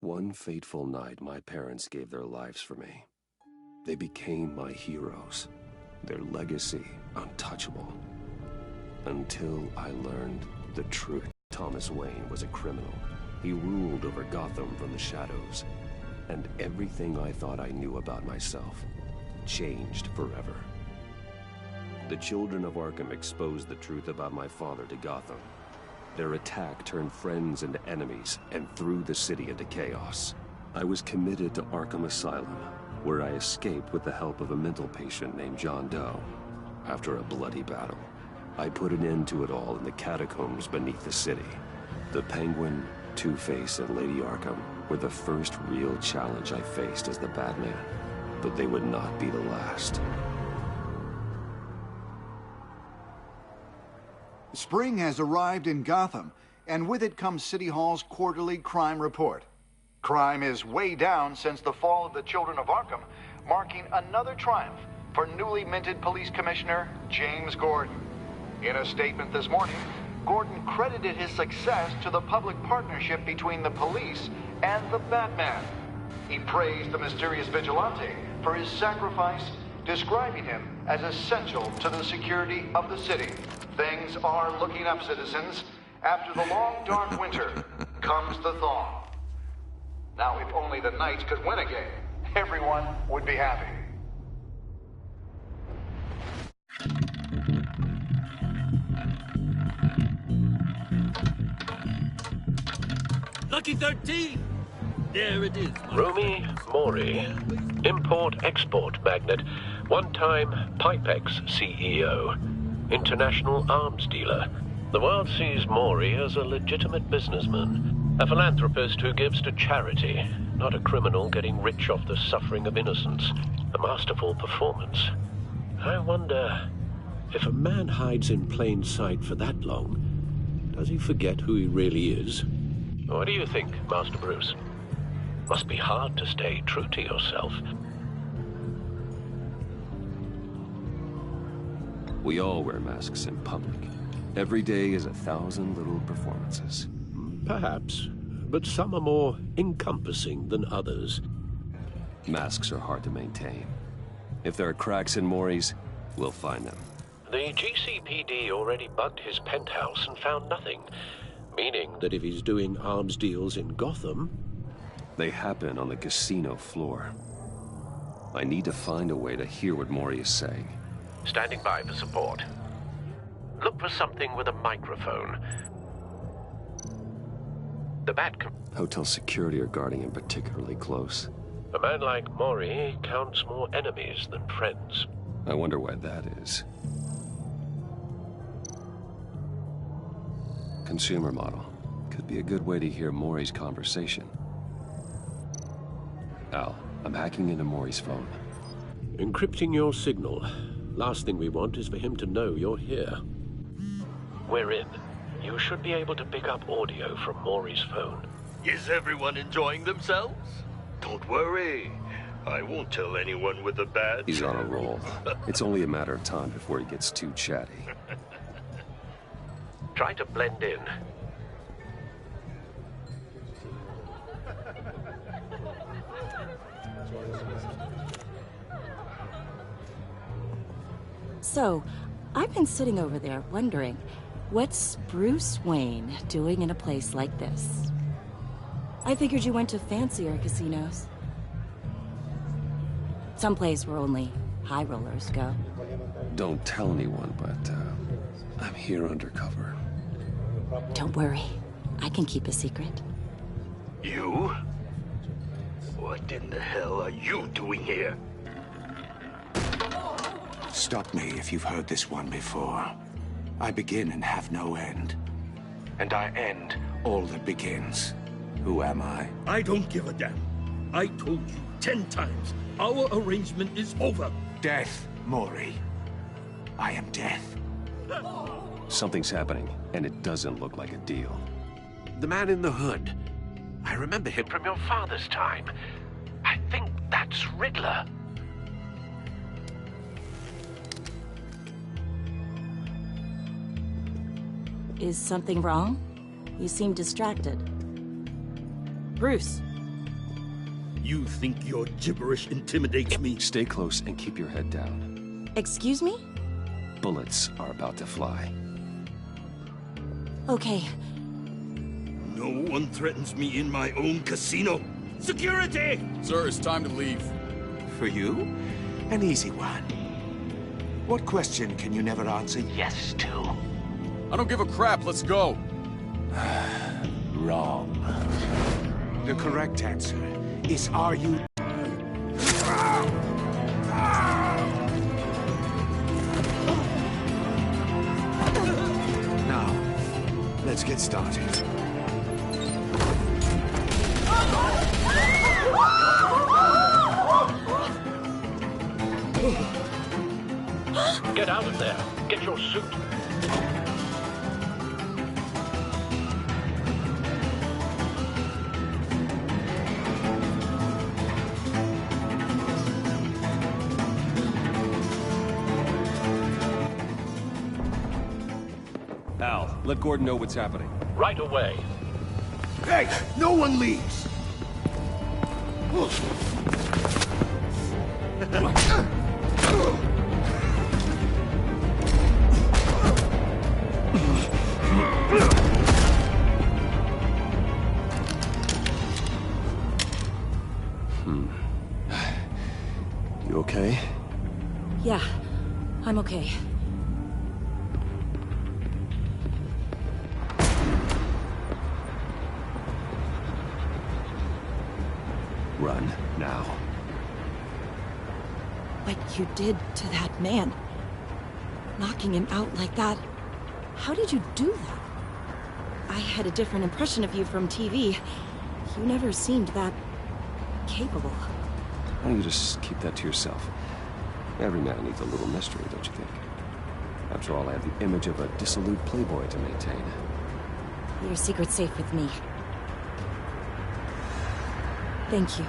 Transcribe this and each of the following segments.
One fateful night, my parents gave their lives for me. They became my heroes, their legacy untouchable. Until I learned the truth. Thomas Wayne was a criminal. He ruled over Gotham from the shadows. And everything I thought I knew about myself changed forever. The children of Arkham exposed the truth about my father to Gotham. Their attack turned friends into enemies and threw the city into chaos. I was committed to Arkham Asylum, where I escaped with the help of a mental patient named John Doe. After a bloody battle, I put an end to it all in the catacombs beneath the city. The Penguin, Two-Face, and Lady Arkham were the first real challenge I faced as the Batman, but they would not be the last. Spring has arrived in Gotham, and with it comes City Hall's quarterly crime report. Crime is way down since the fall of the Children of Arkham, marking another triumph for newly minted Police Commissioner James Gordon. In a statement this morning, Gordon credited his success to the public partnership between the police and the Batman. He praised the mysterious vigilante for his sacrifice, describing him as essential to the security of the city. Things are looking up, citizens. After the long, dark winter comes the thaw. Now, if only the Knights could win again, everyone would be happy. Lucky 13! There it is. Rumi Mori, import-export magnate, one-time Pipex CEO, international arms dealer. The world sees Mori as a legitimate businessman, a philanthropist who gives to charity, not a criminal getting rich off the suffering of innocence. A masterful performance. I wonder, if a man hides in plain sight for that long, does he forget who he really is? What do you think, Master Bruce? Must be hard to stay true to yourself. We all wear masks in public. Every day is 1,000 little performances. Perhaps, but some are more encompassing than others. Masks are hard to maintain. If there are cracks in Mori's, we'll find them. The GCPD already bugged his penthouse and found nothing, meaning that if he's doing arms deals in Gotham... They happen on the casino floor. I need to find a way to hear what Mori is saying. Standing by for support. Look for something with a microphone. The Hotel security are guarding him particularly close. A man like Mori counts more enemies than friends. I wonder why that is. Consumer model. Could be a good way to hear Mori's conversation. Al, I'm hacking into Mori's phone. Encrypting your signal. Last thing we want is for him to know you're here. We're in. You should be able to pick up audio from Mori's phone. Is everyone enjoying themselves? Don't worry. I won't tell anyone with a badge. He's on a roll. It's only a matter of time before he gets too chatty. Try to blend in. So, I've been sitting over there wondering, what's Bruce Wayne doing in a place like this? I figured you went to fancier casinos. Someplace where only high rollers go. Don't tell anyone, but I'm here undercover. Don't worry. I can keep a secret. You? What in the hell are you doing here? Stop me if you've heard this one before. I begin and have no end. And I end all that begins. Who am I? I don't give a damn. I told you 10 times. Our arrangement is over. Death, Mori. I am death. Something's happening, and it doesn't look like a deal. The man in the hood. I remember him from your father's time. I think that's Riddler. Is something wrong? You seem distracted. Bruce, You think your gibberish intimidates me? Stay close and keep your head down. Excuse me? Bullets are about to fly. Okay. No one threatens me in my own casino. Security! Sir, it's time to leave. For you? An easy one. What question can you never answer yes to? I don't give a crap, let's go. Wrong. The correct answer is are you... Now, let's get started. Get out of there. Get your suit. Al, let Gordon know what's happening. Right away. Hey! No one leaves! You okay? Yeah, I'm okay. Run, now. What you did to that man. Knocking him out like that. How did you do that? I had a different impression of you from TV. You never seemed that... capable. Why don't you just keep that to yourself? Every man needs a little mystery, don't you think? After all, I have the image of a dissolute playboy to maintain. Your secret's safe with me. Thank you.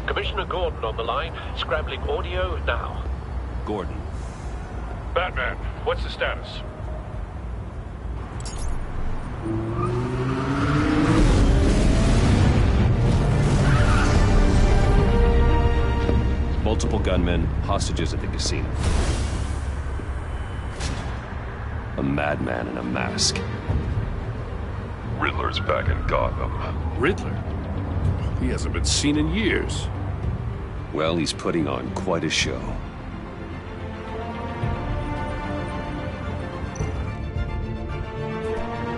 Commissioner Gordon on the line. Scrambling audio now. Gordon. Batman, what's the status? Multiple gunmen, hostages at the casino. A madman in a mask. Riddler's back in Gotham. Riddler? He hasn't been seen in years. Well, he's putting on quite a show.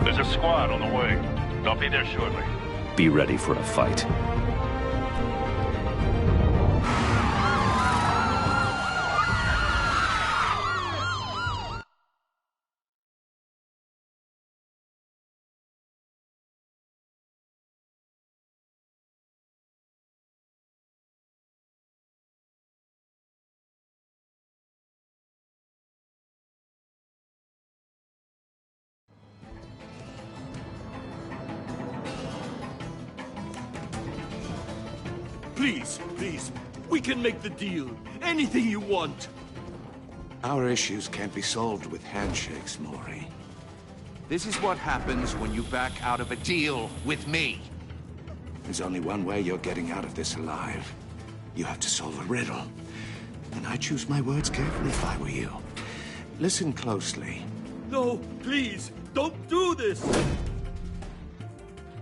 There's a squad on the way. I'll be there shortly. Be ready for a fight. Please, please, we can make the deal. Anything you want. Our issues can't be solved with handshakes, Maury. This is what happens when you back out of a deal with me. There's only one way you're getting out of this alive. You have to solve a riddle. And I choose my words carefully if I were you. Listen closely. No, please, don't do this.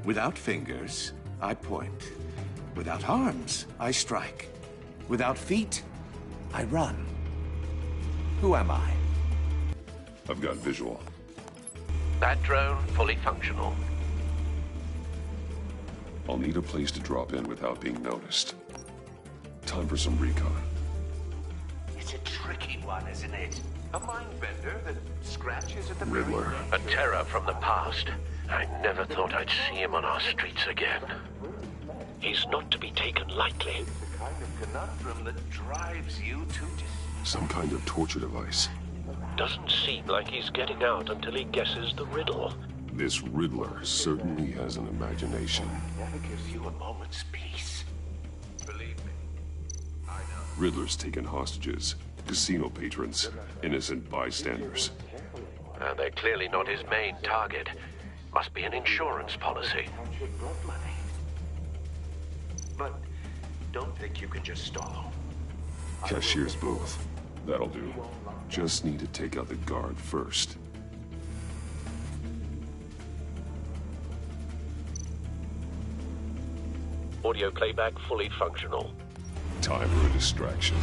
Without fingers, I point. Without arms, I strike. Without feet, I run. Who am I? I've got visual. That drone fully functional. I'll need a place to drop in without being noticed. Time for some recon. It's a tricky one, isn't it? A mind bender that scratches at the Riddler. A terror from the past. I never thought I'd see him on our streets again. He's not to be taken lightly. It's the kind of conundrum that drives you to... Some kind of torture device. Doesn't seem like he's getting out until he guesses the riddle. This Riddler certainly has an imagination. Never gives you a moment's peace. Believe me, I know. Riddler's taken hostages, casino patrons, innocent bystanders. They're clearly not his main target. Must be an insurance policy. Your blood money. But don't think you can just stall. Cashier's booth. That'll do. Just need to take out the guard first. Audio playback fully functional. Time for a distraction.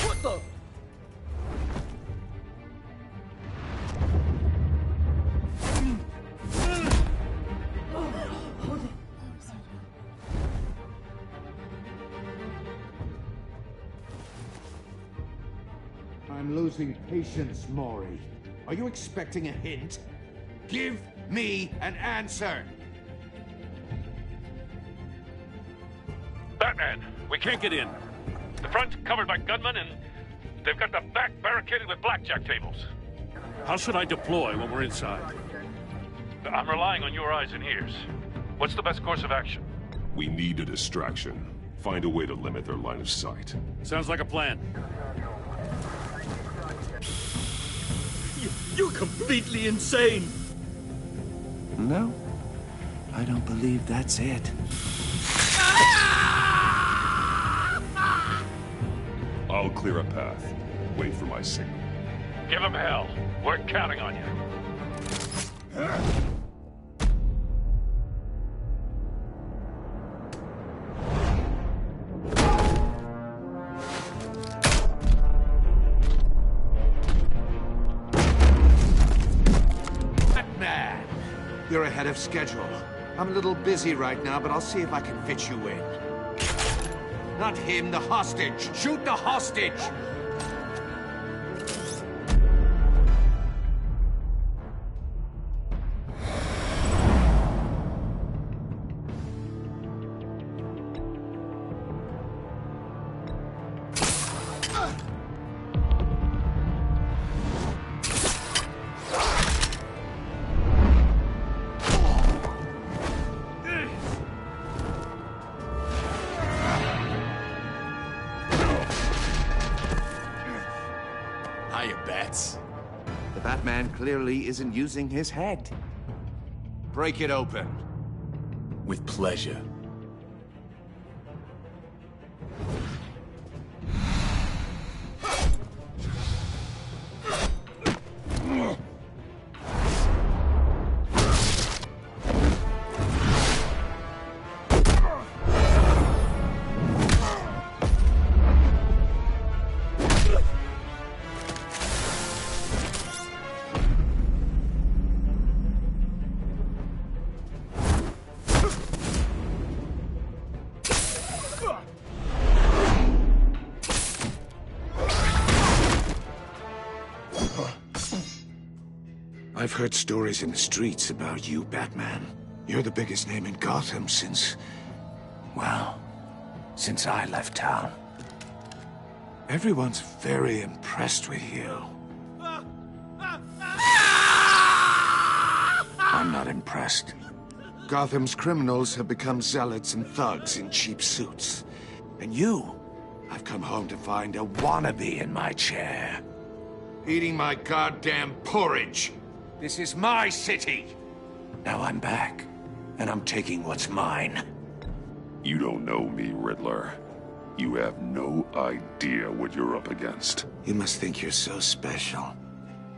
What the? I'm losing patience, Maury. Are you expecting a hint? Give me an answer! Batman, we can't get in. The front's covered by gunmen, and they've got the back barricaded with blackjack tables. How should I deploy when we're inside? I'm relying on your eyes and ears. What's the best course of action? We need a distraction. Find a way to limit their line of sight. Sounds like a plan. You're completely insane! No, I don't believe that's it. I'll clear a path. Wait for my signal. Give him hell. We're counting on you. Batman! You're ahead of schedule. I'm a little busy right now, but I'll see if I can fit you in. Not him, the hostage! Shoot the hostage! The Batman clearly isn't using his head. Break it open. With pleasure. I've heard stories in the streets about you, Batman. You're the biggest name in Gotham since... well, since I left town. Everyone's very impressed with you. I'm not impressed. Gotham's criminals have become zealots and thugs in cheap suits. And you, I've come home to find a wannabe in my chair. Eating my goddamn porridge. This is my city. Now I'm back, and I'm taking what's mine. You don't know me, Riddler. You have no idea what you're up against. You must think you're so special.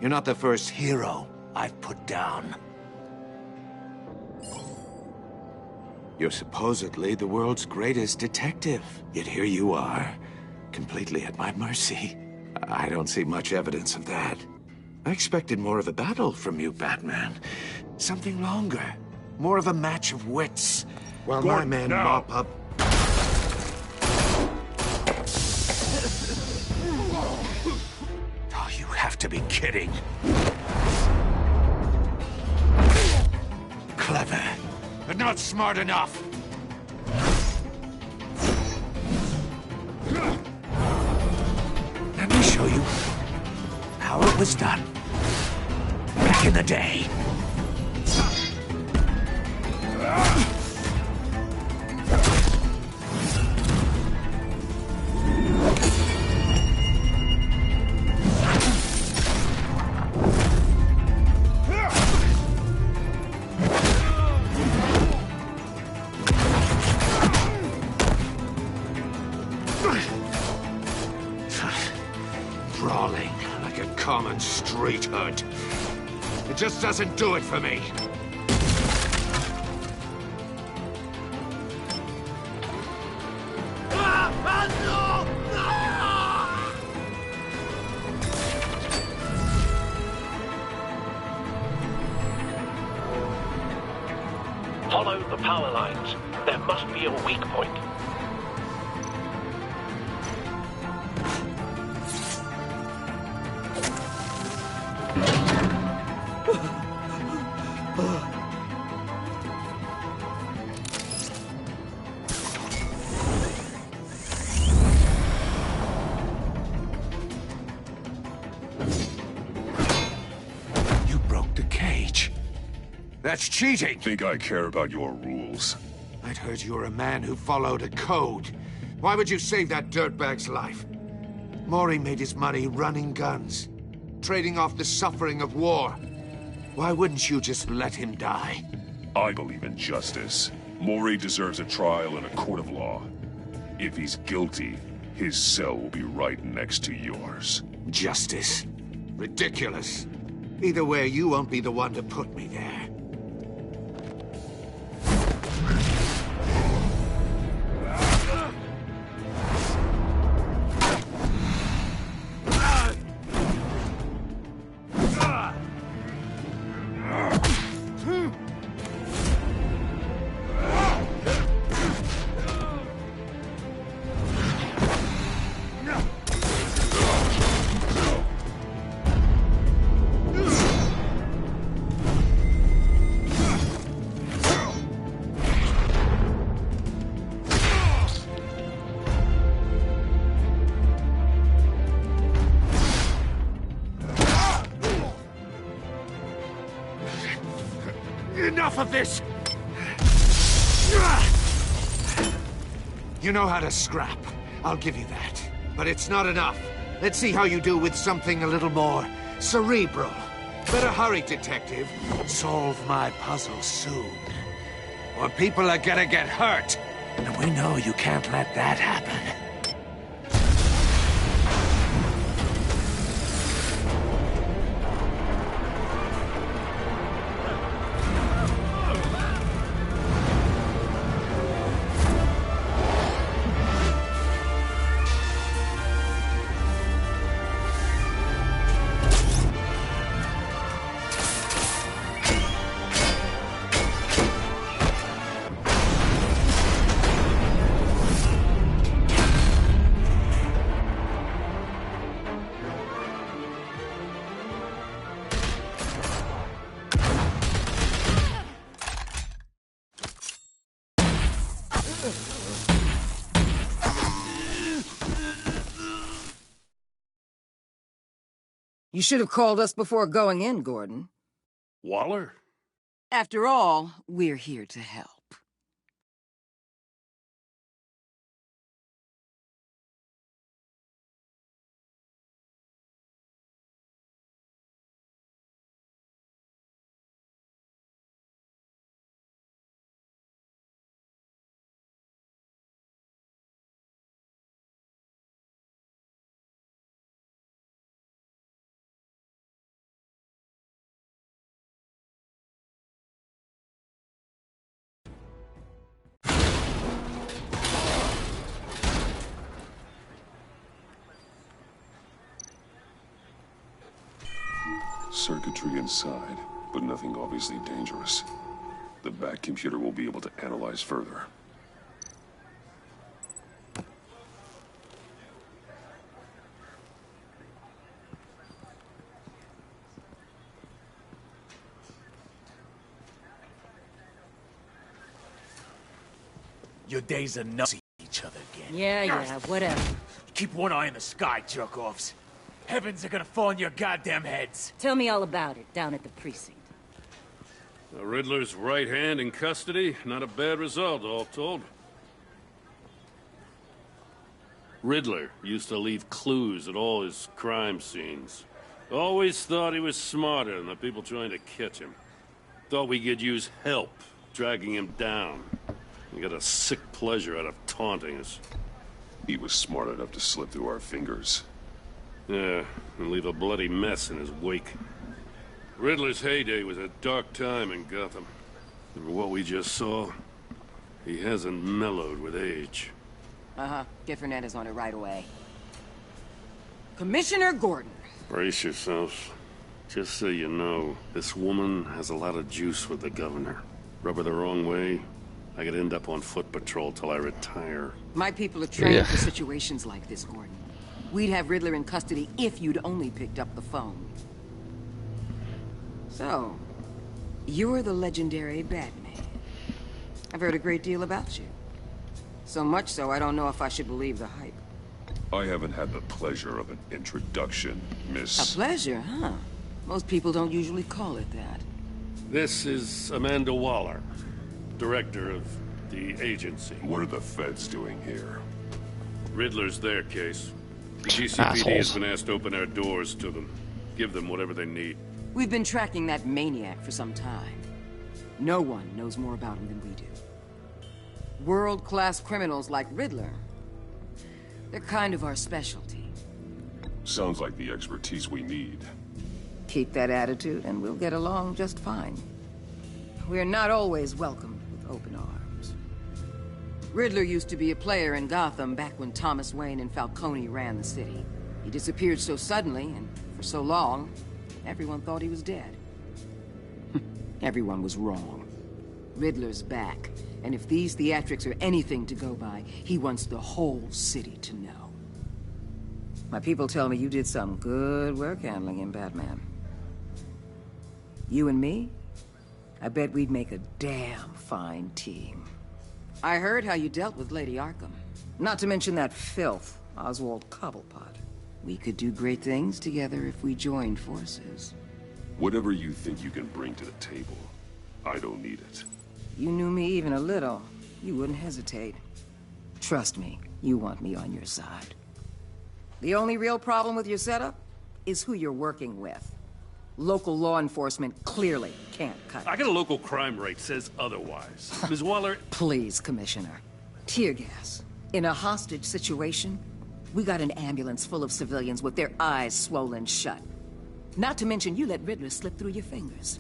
You're not the first hero I've put down. You're supposedly the world's greatest detective. Yet here you are, completely at my mercy. I don't see much evidence of that. I expected more of a battle from you, Batman. Something longer. More of a match of wits. While my men mop up... Oh, you have to be kidding. Clever, but not smart enough. Let me show you how it was done back in the day. It just doesn't do it for me. Follow the power lines. There must be a weak point. You broke the cage. That's cheating! Think I care about your rules? I'd heard you were a man who followed a code. Why would you save that dirtbag's life? Maury made his money running guns, trading off the suffering of war. Why wouldn't you just let him die? I believe in justice. Maury deserves a trial in a court of law. If he's guilty, his cell will be right next to yours. Justice? Ridiculous. Either way, you won't be the one to put me there. Enough of this! You know how to scrap. I'll give you that. But it's not enough. Let's see how you do with something a little more cerebral. Better hurry, detective. Solve my puzzle soon. Or people are gonna get hurt. And we know you can't let that happen. You should have called us before going in, Gordon. Waller? After all, we're here to help. Circuitry inside, but nothing obviously dangerous. The back computer will be able to analyze further. Your days are nuts. See each other again. Yeah, whatever. Keep one eye in the sky, jerk-offs. Heavens are gonna fall on your goddamn heads. Tell me all about it down at the precinct. The Riddler's right hand in custody. Not a bad result, all told. Riddler used to leave clues at all his crime scenes. Always thought he was smarter than the people trying to catch him. Thought we could use help, dragging him down. He got a sick pleasure out of taunting us. He was smart enough to slip through our fingers. Yeah, and leave a bloody mess in his wake. Riddler's heyday was a dark time in Gotham. And for what we just saw, he hasn't mellowed with age. Uh-huh. Get Fernandez on it right away. Commissioner Gordon. Brace yourselves. Just so you know, this woman has a lot of juice with the governor. Rub her the wrong way, I could end up on foot patrol till I retire. My people are trained for situations like this, Gordon. We'd have Riddler in custody if you'd only picked up the phone. So, you're the legendary Batman. I've heard a great deal about you. So much so, I don't know if I should believe the hype. I haven't had the pleasure of an introduction, Miss... A pleasure, huh? Most people don't usually call it that. This is Amanda Waller, director of the agency. What are the feds doing here? Riddler's their case. The GCPD has been asked to open our doors to them. Give them whatever they need. We've been tracking that maniac for some time. No one knows more about him than we do. World-class criminals like Riddler. They're kind of our specialty. Sounds like the expertise we need. Keep that attitude and we'll get along just fine. We're not always welcomed with open arms. Riddler used to be a player in Gotham back when Thomas Wayne and Falcone ran the city. He disappeared so suddenly and for so long, everyone thought he was dead. Everyone was wrong. Riddler's back, and if these theatrics are anything to go by, he wants the whole city to know. My people tell me you did some good work handling him, Batman. You and me? I bet we'd make a damn fine team. I heard how you dealt with Lady Arkham. Not to mention that filth, Oswald Cobblepot. We could do great things together if we joined forces. Whatever you think you can bring to the table, I don't need it. You knew me even a little, you wouldn't hesitate. Trust me, you want me on your side. The only real problem with your setup is who you're working with. Local law enforcement clearly can't cut it. I got a local crime rate says otherwise. Ms. Waller... Please, Commissioner. Tear gas. In a hostage situation, we got an ambulance full of civilians with their eyes swollen shut. Not to mention you let Riddler slip through your fingers.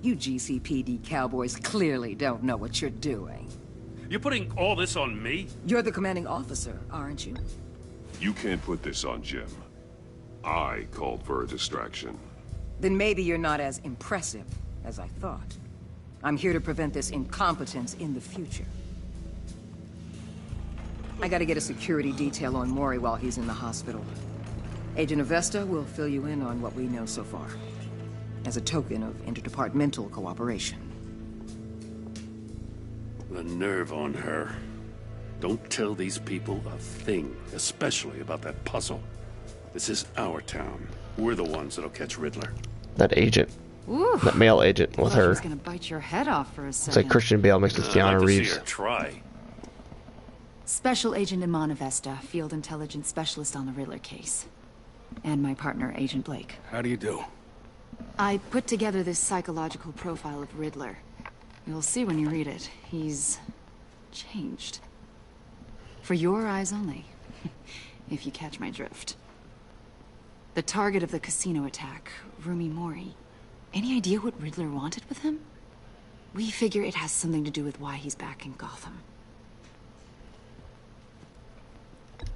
You GCPD cowboys clearly don't know what you're doing. You're putting all this on me? You're the commanding officer, aren't you? You can't put this on Jim. I called for a distraction. Then maybe you're not as impressive as I thought. I'm here to prevent this incompetence in the future. I gotta get a security detail on Mori while he's in the hospital. Agent Avesta will fill you in on what we know so far, as a token of interdepartmental cooperation. The nerve on her. Don't tell these people a thing, especially about that puzzle. This is our town. We're the ones that'll catch Riddler. That agent. Ooh. That male agent with her. He's gonna bite your head off for a second. It's like Christian Bale mixed with Keanu Reeves. See her try. Special Agent Iman Avesta, Field Intelligence Specialist on the Riddler case. And my partner, Agent Blake. How do you do? I put together this psychological profile of Riddler. You'll see when you read it. He's changed. For your eyes only, if you catch my drift. The target of the casino attack, Rumi Mori. Any idea what Riddler wanted with him? We figure it has something to do with why he's back in Gotham.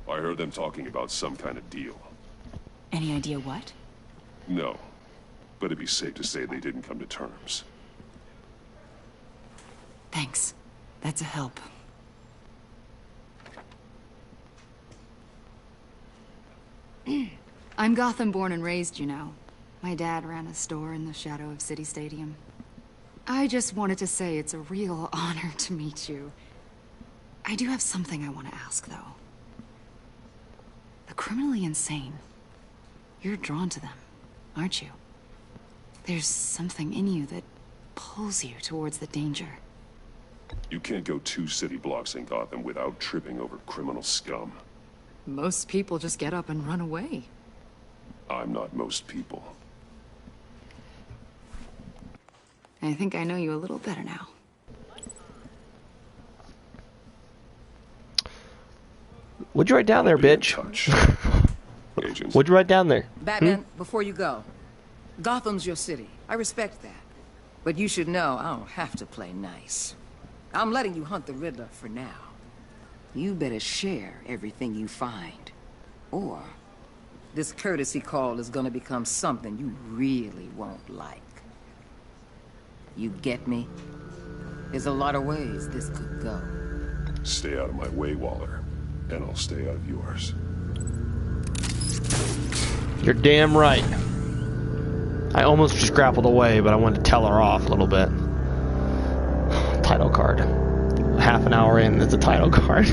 I heard them talking about some kind of deal. Any idea what? No, but it'd be safe to say they didn't come to terms. Thanks. That's a help. I'm Gotham born and raised, you know. My dad ran a store in the shadow of City Stadium. I just wanted to say it's a real honor to meet you. I do have something I want to ask, though. The criminally insane. You're drawn to them, aren't you? There's something in you that pulls you towards the danger. You can't go 2 city blocks in Gotham without tripping over criminal scum. Most people just get up and run away. I'm not most people. I think I know you a little better now. What'd you write down there, bitch? What'd you write down there? Batman, before you go, Gotham's your city. I respect that. But you should know I don't have to play nice. I'm letting you hunt the Riddler for now. You better share everything you find. Or this courtesy call is gonna become something you really won't like. You get me? There's a lot of ways this could go. Stay out of my way, Waller. And I'll stay out of yours. You're damn right. I almost just grappled away, but I wanted to tell her off a little bit. Title card. Half an hour in, it's a title card.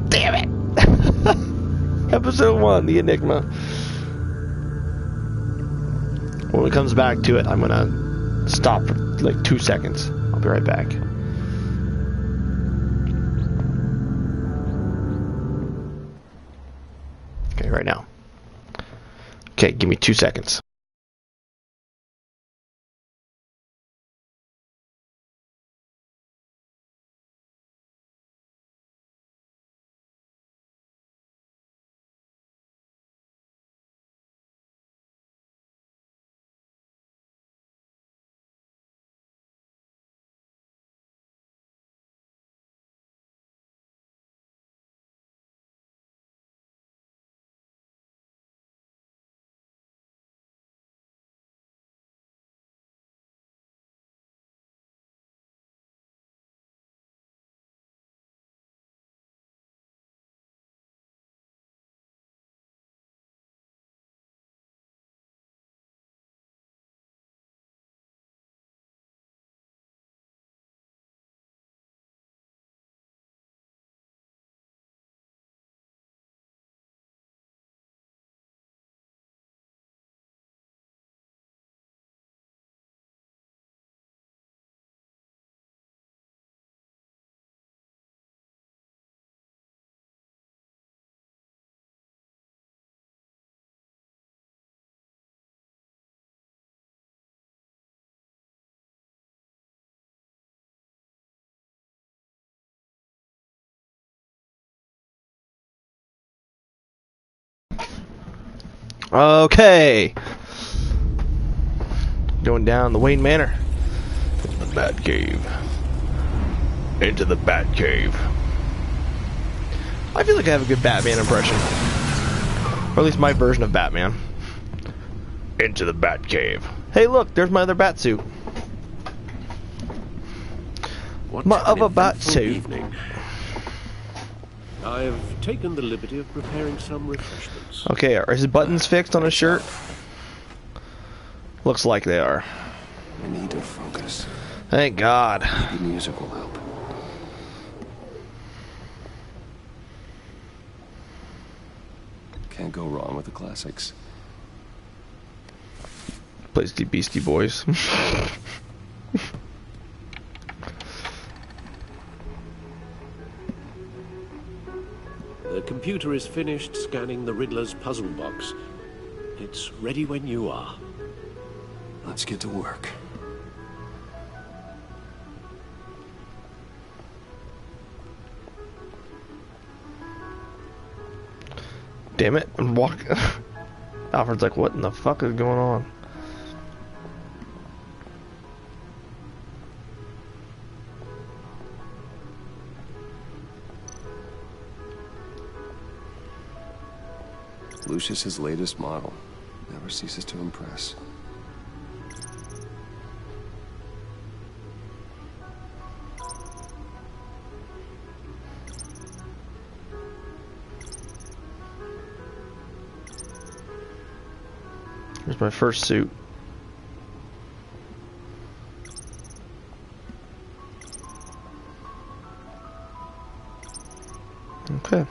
Damn it! Episode 1, the Enigma. When it comes back to it, I'm gonna stop for like 2 seconds. I'll be right back. Okay, right now. Okay, give me 2 seconds. Okay. Going down the Wayne Manor. The Bat Cave. Into the Bat Cave. I feel like I have a good Batman impression. Or at least my version of Batman. Into the Bat Cave. Hey look, there's my other bat suit. Of a bat suit. Evening. I've taken the liberty of preparing some refreshments. Okay, are his buttons fixed on his shirt? Looks like they are. I need to focus. Thank God. Maybe music will help. Can't go wrong with the classics. Plays the Beastie Boys. The computer is finished scanning the Riddler's puzzle box. It's ready when you are. Let's get to work. Damn it, I'm walking. Alfred's like, what in the fuck is going on? Lucius's latest model. Never ceases to impress. Here's my first suit. Okay.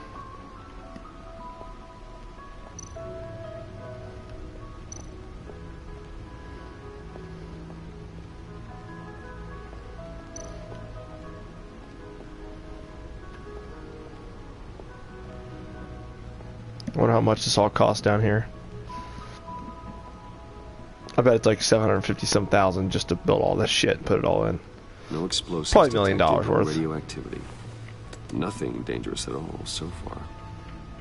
I wonder how much this all costs down here. I bet it's like 750-some thousand just to build all this shit and put it all in. No explosives. Probably $1 million detected or worth. Radioactivity. Nothing dangerous at all so far.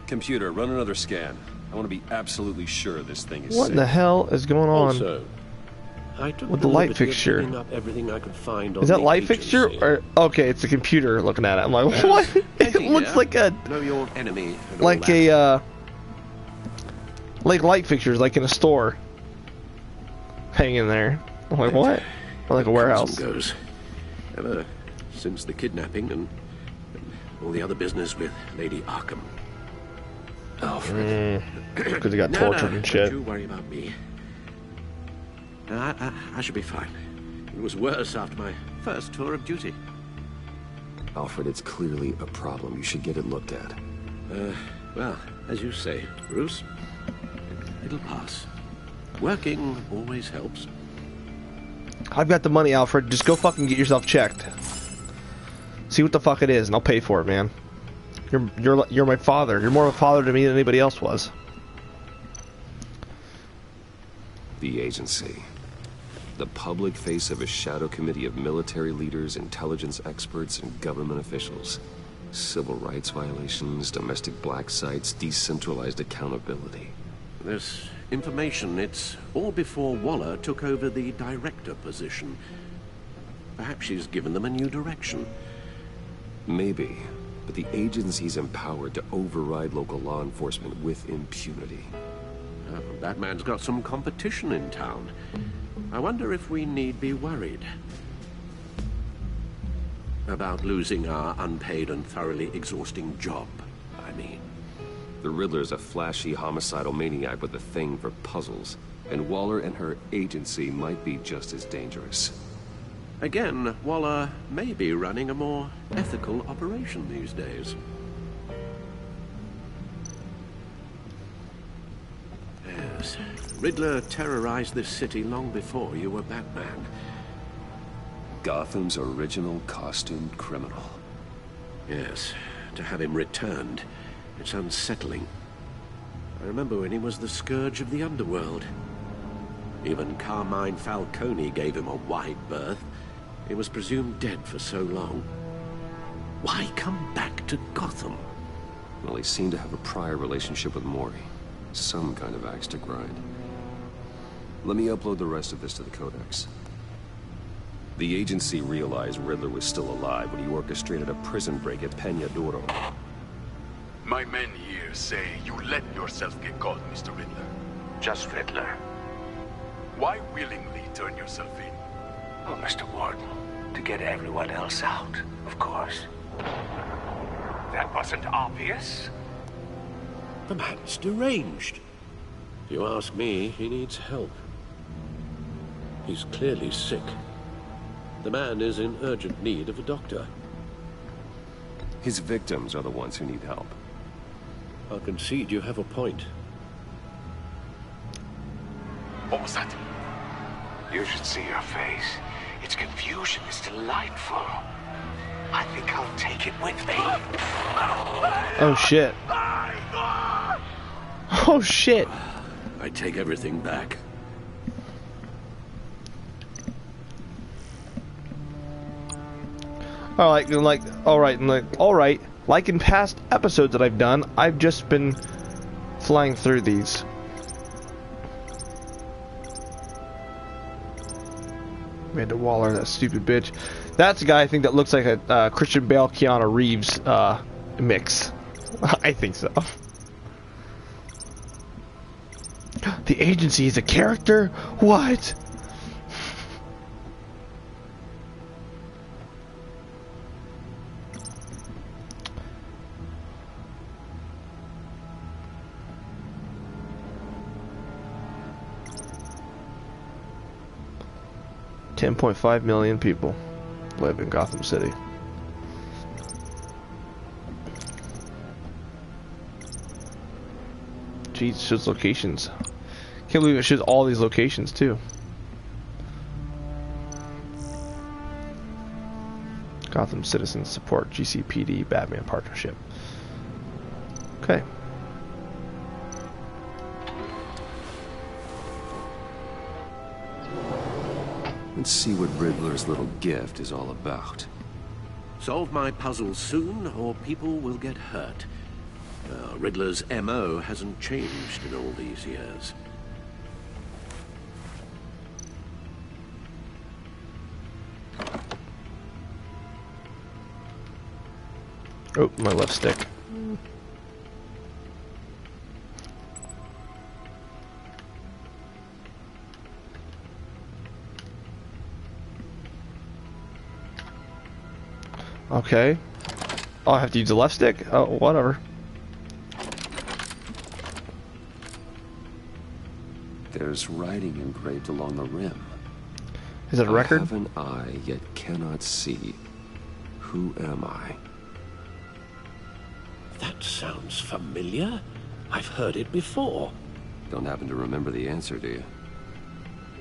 Computer, run another scan. I want to be absolutely sure this thing is What safe. in the hell is going on Also, I took with the light liberty of fixture? picking up everything I could find on Is that the light agency. fixture? Or, okay, it's a computer looking at it. I'm like, what? It looks like a Know your enemy. And like all that. a like light fixtures, like in a store, hanging there. I'm like, what? Or like a warehouse. Comes and goes. Ever since the kidnapping and all the other business with Lady Arkham. Alfred. Because he got tortured and shit. Don't you worry about me. I should be fine. It was worse after my first tour of duty. Alfred, it's clearly a problem. You should get it looked at. Well, as you say, Bruce, it'll pass. Working always helps. I've got the money, Alfred. Just go fucking get yourself checked. See what the fuck it is, and I'll pay for it, man. You're my father. You're more of a father to me than anybody else was. The agency. The public face of a shadow committee of military leaders, intelligence experts, and government officials. Civil rights violations, domestic black sites, decentralized accountability. This information, it's all before Waller took over the director position. Perhaps she's given them a new direction. Maybe, but the agency's empowered to override local law enforcement with impunity. That man's got some competition in town. I wonder if we need be worried about losing our unpaid and thoroughly exhausting job, I mean. The Riddler's a flashy homicidal maniac with a thing for puzzles, and Waller and her agency might be just as dangerous. Again, Waller may be running a more ethical operation these days. Yes, Riddler terrorized this city long before you were Batman. Gotham's original costumed criminal. Yes, to have him returned, it's unsettling. I remember when he was the scourge of the underworld. Even Carmine Falcone gave him a wide berth. He was presumed dead for so long. Why come back to Gotham? Well, he seemed to have a prior relationship with Mori. Some kind of axe to grind. Let me upload the rest of this to the Codex. The agency realized Riddler was still alive when he orchestrated a prison break at Peña Duro. My men here say you let yourself get caught, Mr. Riddler. Just Riddler. Why willingly turn yourself in? Oh, Mr. Warden, to get everyone else out, of course. That wasn't obvious. The man's deranged. If you ask me, he needs help. He's clearly sick. The man is in urgent need of a doctor. His victims are the ones who need help. I'll concede you have a point. What was that? You should see her face. Its confusion is delightful. I think I'll take it with me. Oh shit. Oh shit. I take everything back. Alright, like in past episodes that I've done, I've just been flying through these. Amanda Waller, that stupid bitch. That's a guy I think that looks like a Christian Bale, Keanu Reeves mix. I think so. The agency is a character? What? $10.5 million people live in Gotham City. Geez, it shows locations. Can't believe it shows all these locations too. Gotham citizens support GCPD Batman partnership. Okay. Let's see what Riddler's little gift is all about. Solve my puzzle soon, or people will get hurt. Riddler's MO hasn't changed in all these years. Oh, my left stick. Okay. Oh, I have to use the left stick? Oh, whatever. There's writing engraved along the rim. Is it a record? I have an eye, yet cannot see. Who am I? That sounds familiar. I've heard it before. Don't happen to remember the answer, do you?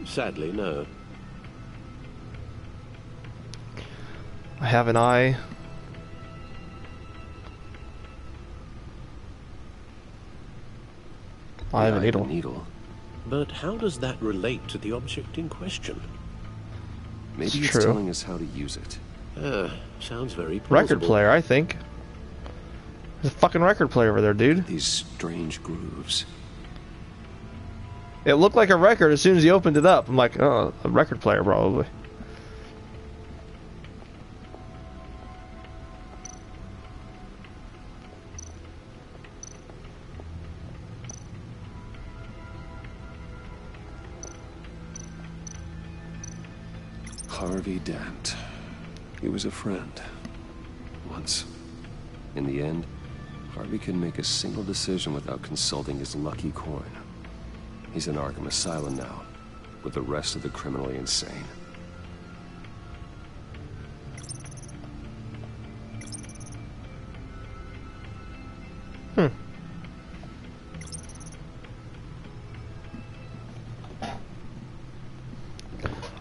Sadly, no. I have an eye. I have a needle. But how does that relate to the object in question? Maybe it's telling us how to use it. Sounds very plausible. Record player, I think. There's a fucking record player over there, dude. These strange grooves. It looked like a record as soon as he opened it up. I'm like, oh, a record player probably. Harvey Dent. He was a friend. Once. In the end, Harvey couldn't make a single decision without consulting his lucky coin. He's in Arkham Asylum now, with the rest of the criminally insane.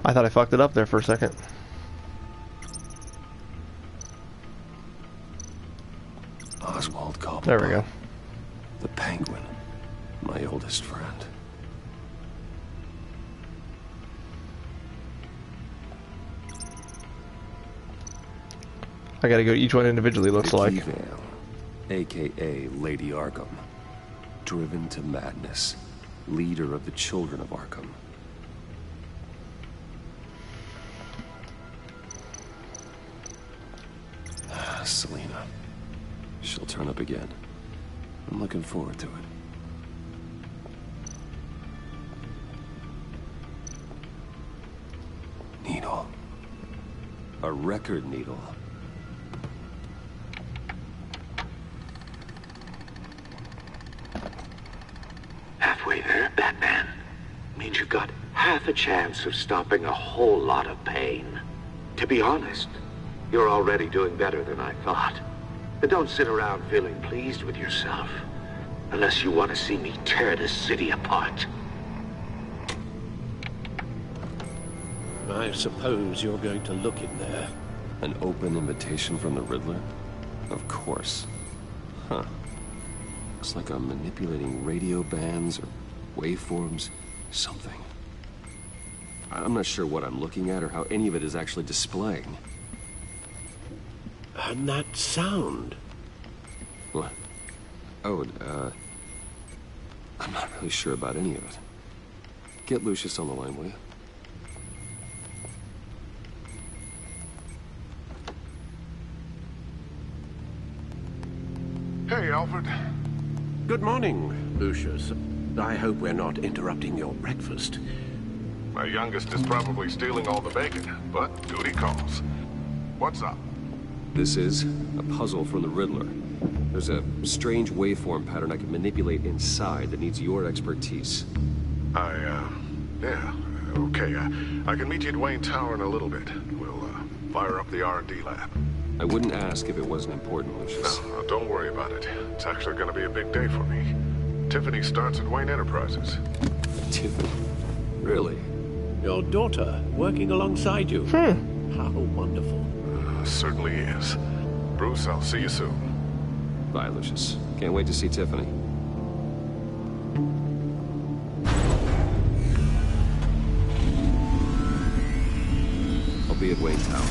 I thought I fucked it up there for a second. Oswald Cobblepot. There we go. The Penguin. My oldest friend. I gotta go to each one individually, looks like. Vale, a.k.a. Lady Arkham. Driven to madness. Leader of the Children of Arkham. Selina. She'll turn up again. I'm looking forward to it. Needle. A record needle. Halfway there, Batman. Means you've got half a chance of stopping a whole lot of pain. To be honest, you're already doing better than I thought. But don't sit around feeling pleased with yourself. Unless you want to see me tear this city apart. I suppose you're going to look in there. An open invitation from the Riddler? Of course. Huh. Looks like I'm manipulating radio bands or waveforms. Something. I'm not sure what I'm looking at or how any of it is actually displaying. And that sound. What? Oh, I'm not really sure about any of it. Get Lucius on the line, will you? Hey, Alfred. Good morning, Lucius. I hope we're not interrupting your breakfast. My youngest is probably stealing all the bacon, but duty calls. What's up? This is a puzzle from the Riddler. There's a strange waveform pattern I can manipulate inside that needs your expertise. Yeah, okay. I can meet you at Wayne Tower in a little bit. We'll, fire up the R&D lab. I wouldn't ask if it wasn't important, Lucius. No, don't worry about it. It's actually gonna be a big day for me. Tiffany starts at Wayne Enterprises. Tiffany? Really? Your daughter, working alongside you. How wonderful. Certainly is. Bruce, I'll see you soon. Bye, Lucius. Can't wait to see Tiffany. I'll be at Wayne Tower.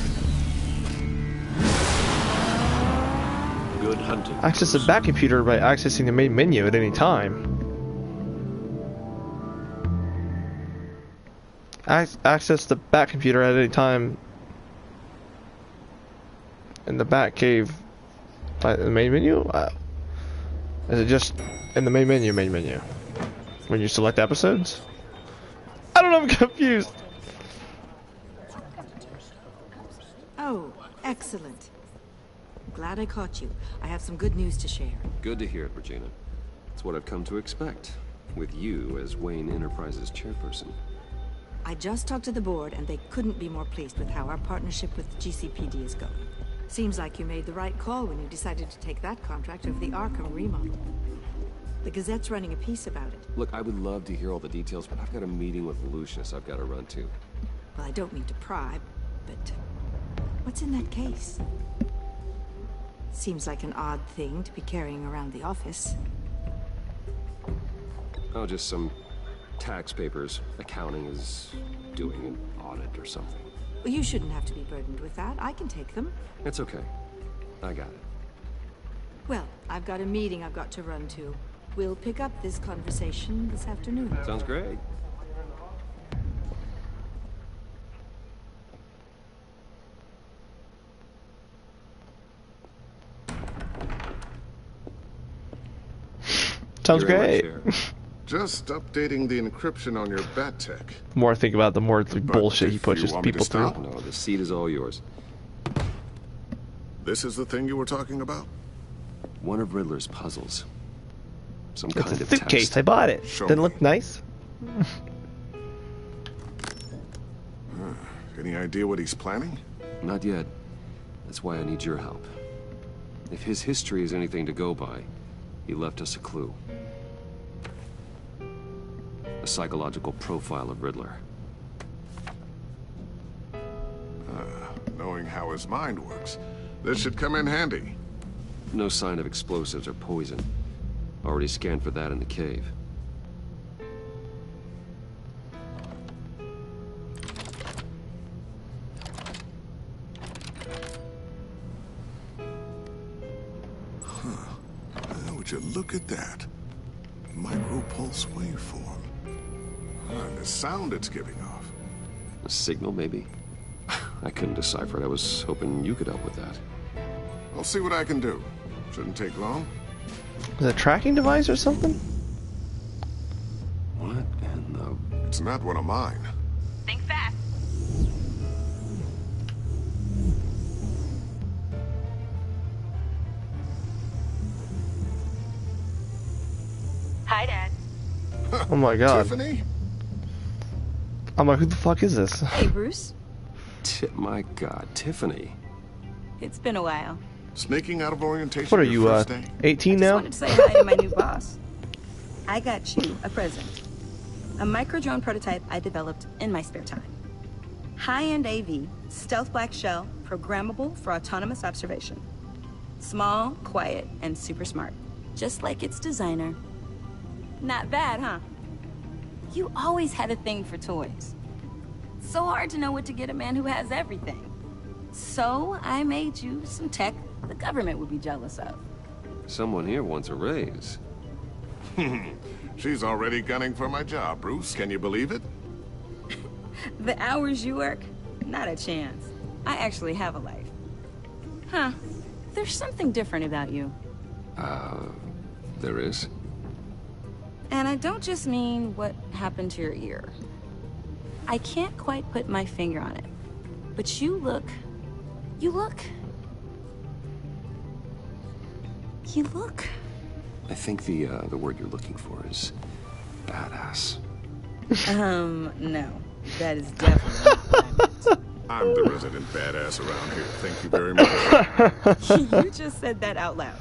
Good hunting. Access the back computer by accessing the main menu at any time. Access the back computer at any time in the back cave by the main menu? Is it just in the main menu when you select episodes? I don't know, I'm confused. Oh, excellent. Glad I caught you. I have some good news to share. Good to hear it, Regina. It's what I've come to expect, with you as Wayne Enterprises chairperson. I just talked to the board, and they couldn't be more pleased with how our partnership with GCPD is going. Seems like you made the right call when you decided to take that contract over the Arkham remodel. The Gazette's running a piece about it. Look, I would love to hear all the details, but I've got a meeting with Lucius I've got to run to. Well, I don't mean to pry, but what's in that case? Seems like an odd thing to be carrying around the office. Oh, just some tax papers. Accounting is doing an audit or something. Well, you shouldn't have to be burdened with that. I can take them. It's okay. I got it. Well, I've got a meeting I've got to run to. We'll pick up this conversation this afternoon. Sounds great. Sounds great. Just updating the encryption on your bat tech. The more I think about it, the more bullshit he pushes people through. No, the seat is all yours. This is the thing you were talking about? One of Riddler's puzzles. Some It's kind a of suitcase. test. I bought it. Show Didn't me. look nice. Any idea what he's planning? Not yet. That's why I need your help. If his history is anything to go by, he left us a clue. A psychological profile of Riddler. Knowing how his mind works, this should come in handy. No sign of explosives or poison. Already scanned for that in the cave. Would you look at that? Micro-pulse waveform. And the sound it's giving off. A signal, maybe? I couldn't decipher it. I was hoping you could help with that. I'll see what I can do. Shouldn't take long. Is it a tracking device or something? What in the... It's not one of mine. Think fast. Hi, Dad. Oh my god. Tiffany? I'm like, who the fuck is this? Hey, Bruce. My god, Tiffany. It's been a while. Sneaking out of orientation. What are your you, first day? 18 now? I just wanted to say hi to my new boss. I got you a present. A micro-drone prototype I developed in my spare time. High-end AV, stealth black shell, programmable for autonomous observation. Small, quiet, and super smart. Just like its designer. Not bad, huh? You always had a thing for toys. So hard to know what to get a man who has everything. So I made you some tech the government would be jealous of. Someone here wants a raise. She's already gunning for my job, Bruce. Can you believe it? The hours you work? Not a chance. I actually have a life. Huh. There's something different about you. There is? And I don't just mean what happened to your ear. I can't quite put my finger on it. But you look... I think the word you're looking for is badass. No. That is definitely not what I meant. I'm the resident badass around here. Thank you very much. You just said that out loud.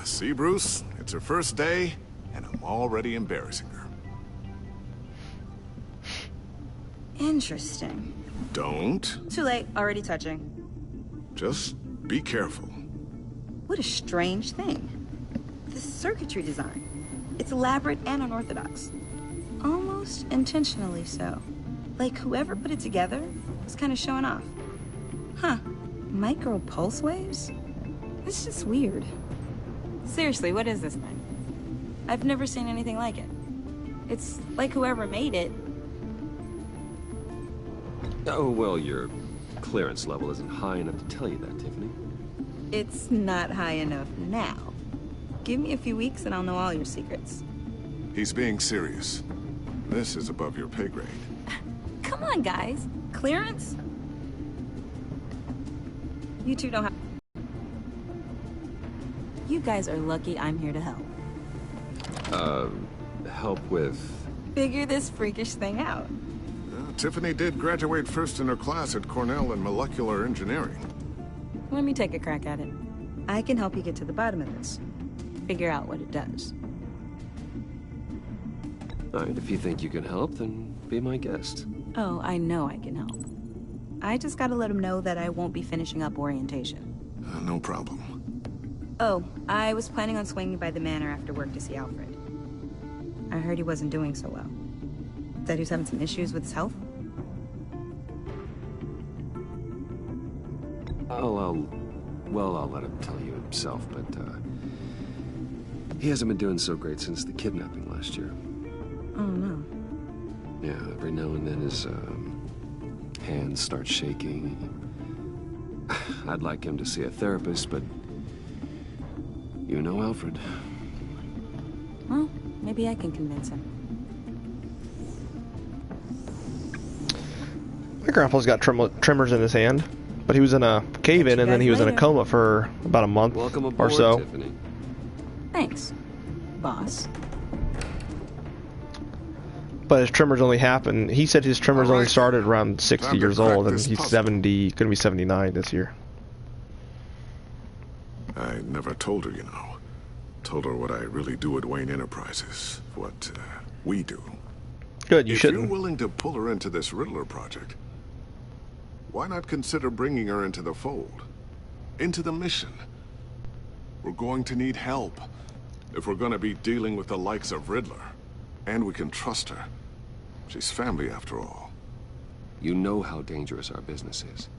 See, Bruce? It's her first day, and I'm already embarrassing her. Interesting. Don't. Too late. Already touching. Just be careful. What a strange thing. The circuitry design. It's elaborate and unorthodox. Almost intentionally so. Like whoever put it together was kind of showing off. Huh. Micro pulse waves? This is just weird. Seriously, what is this thing? I've never seen anything like it. It's like whoever made it. Oh, well, your clearance level isn't high enough to tell you that, Tiffany. It's not high enough now. Give me a few weeks and I'll know all your secrets. He's being serious. This is above your pay grade. Come on, guys. Clearance? You two don't have... You guys are lucky I'm here to help. Help with... Figure this freakish thing out. Tiffany did graduate first in her class at Cornell in molecular engineering. Let me take a crack at it. I can help you get to the bottom of this. Figure out what it does. All right, if you think you can help, then be my guest. Oh, I know I can help. I just gotta let him know that I won't be finishing up orientation. No problem. Oh, I was planning on swinging by the manor after work to see Alfred. I heard he wasn't doing so well. Said he was having some issues with his health. I'll let him tell you himself, but, he hasn't been doing so great since the kidnapping last year. Oh, no. Yeah, every now and then his, hands start shaking. I'd like him to see a therapist, but you know Alfred. Well, maybe I can convince him. My grandpa's got tremors in his hand, but he was in a cave-in and then he was in a coma for about a month or so. Tiffany. Thanks, boss. But his tremors only happened. He said his tremors only started around 60 years old, and he's 70, going to be 79 this year. I never told her, you know. Told her what I really do at Wayne Enterprises. What we do. Good, you shouldn't. If you're willing to pull her into this Riddler project, why not consider bringing her into the fold? Into the mission? We're going to need help if we're going to be dealing with the likes of Riddler. And we can trust her. She's family after all. You know how dangerous our business is.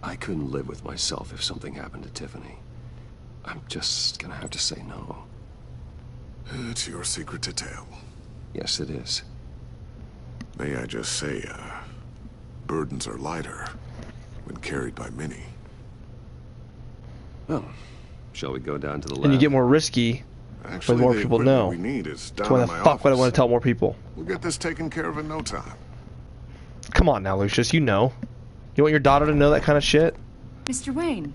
I couldn't live with myself if something happened to Tiffany. I'm just gonna have to say no. It's your secret to tell. Yes, it is. May I just say, burdens are lighter when carried by many. Well, shall we go down to the lab? And you get more risky when more people know. We need is down So why in the my fuck would I office. want to tell more people? We'll get this taken care of in no time. Come on now, Lucius, you know. You want your daughter to know that kind of shit? Mr. Wayne.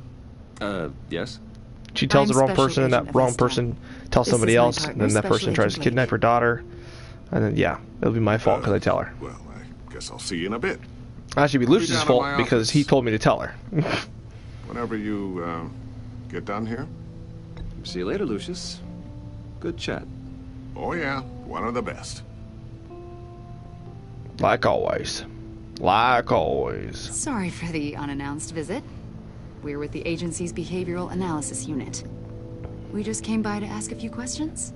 Yes? She tells I'm the wrong Special person, and that Agent wrong S.2. person tells This somebody is my else, and partner, then that person Special tries to Agent kidnap Blake. her daughter. And then, yeah, it'll be my fault because I tell her. Well, I guess I'll see you in a bit. Actually, it'll be Lucius's down at fault my because he told me to tell her. Whenever you, get done here. See you later, Lucius. Good chat. Oh yeah, one of the best. Like always. Like always. Sorry for the unannounced visit. We're with the agency's behavioral analysis unit. We just came by to ask a few questions.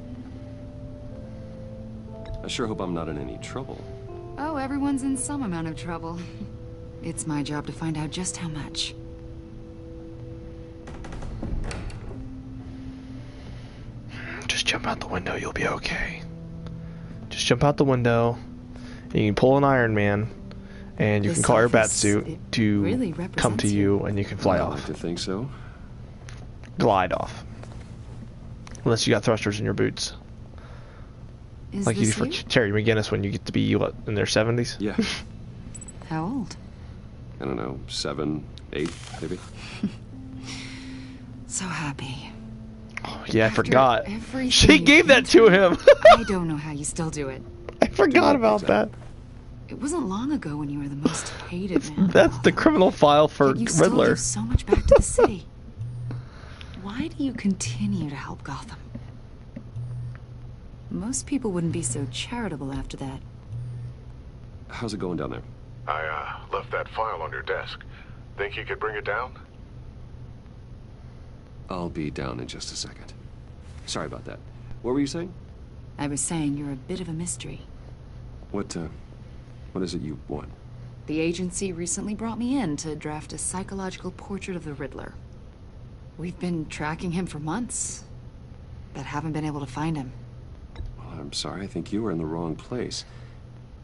I sure hope I'm not in any trouble. Oh, everyone's in some amount of trouble. It's my job to find out just how much. Just jump out the window, you'll be okay. Just jump out the window, and you can pull an Iron Man, and you can This call your office, Batsuit to really come represents to you, and you can fly I off. like to think so. Glide off. Unless you got thrusters in your boots. Is Like you do this for you? Terry McGinnis when you get to be, what, in their 70s? Yeah. How old? I don't know, 7, 8, maybe? So happy. Oh, yeah, I After forgot. everything She you've gave been that to him! I don't know how you still do it. I forgot about that. It wasn't long ago when you were the most hated man. That's the criminal file for Yet you still Riddler. give so much back to the city. Why do you continue to help Gotham? Most people wouldn't be so charitable after that. How's it going down there? I, left that file on your desk. Think you could bring it down? I'll be down in just a second. Sorry about that. What were you saying? I was saying you're a bit of a mystery. What is it you want? The agency recently brought me in to draft a psychological portrait of the Riddler. We've been tracking him for months, but haven't been able to find him. Well, I'm sorry, I think you were in the wrong place.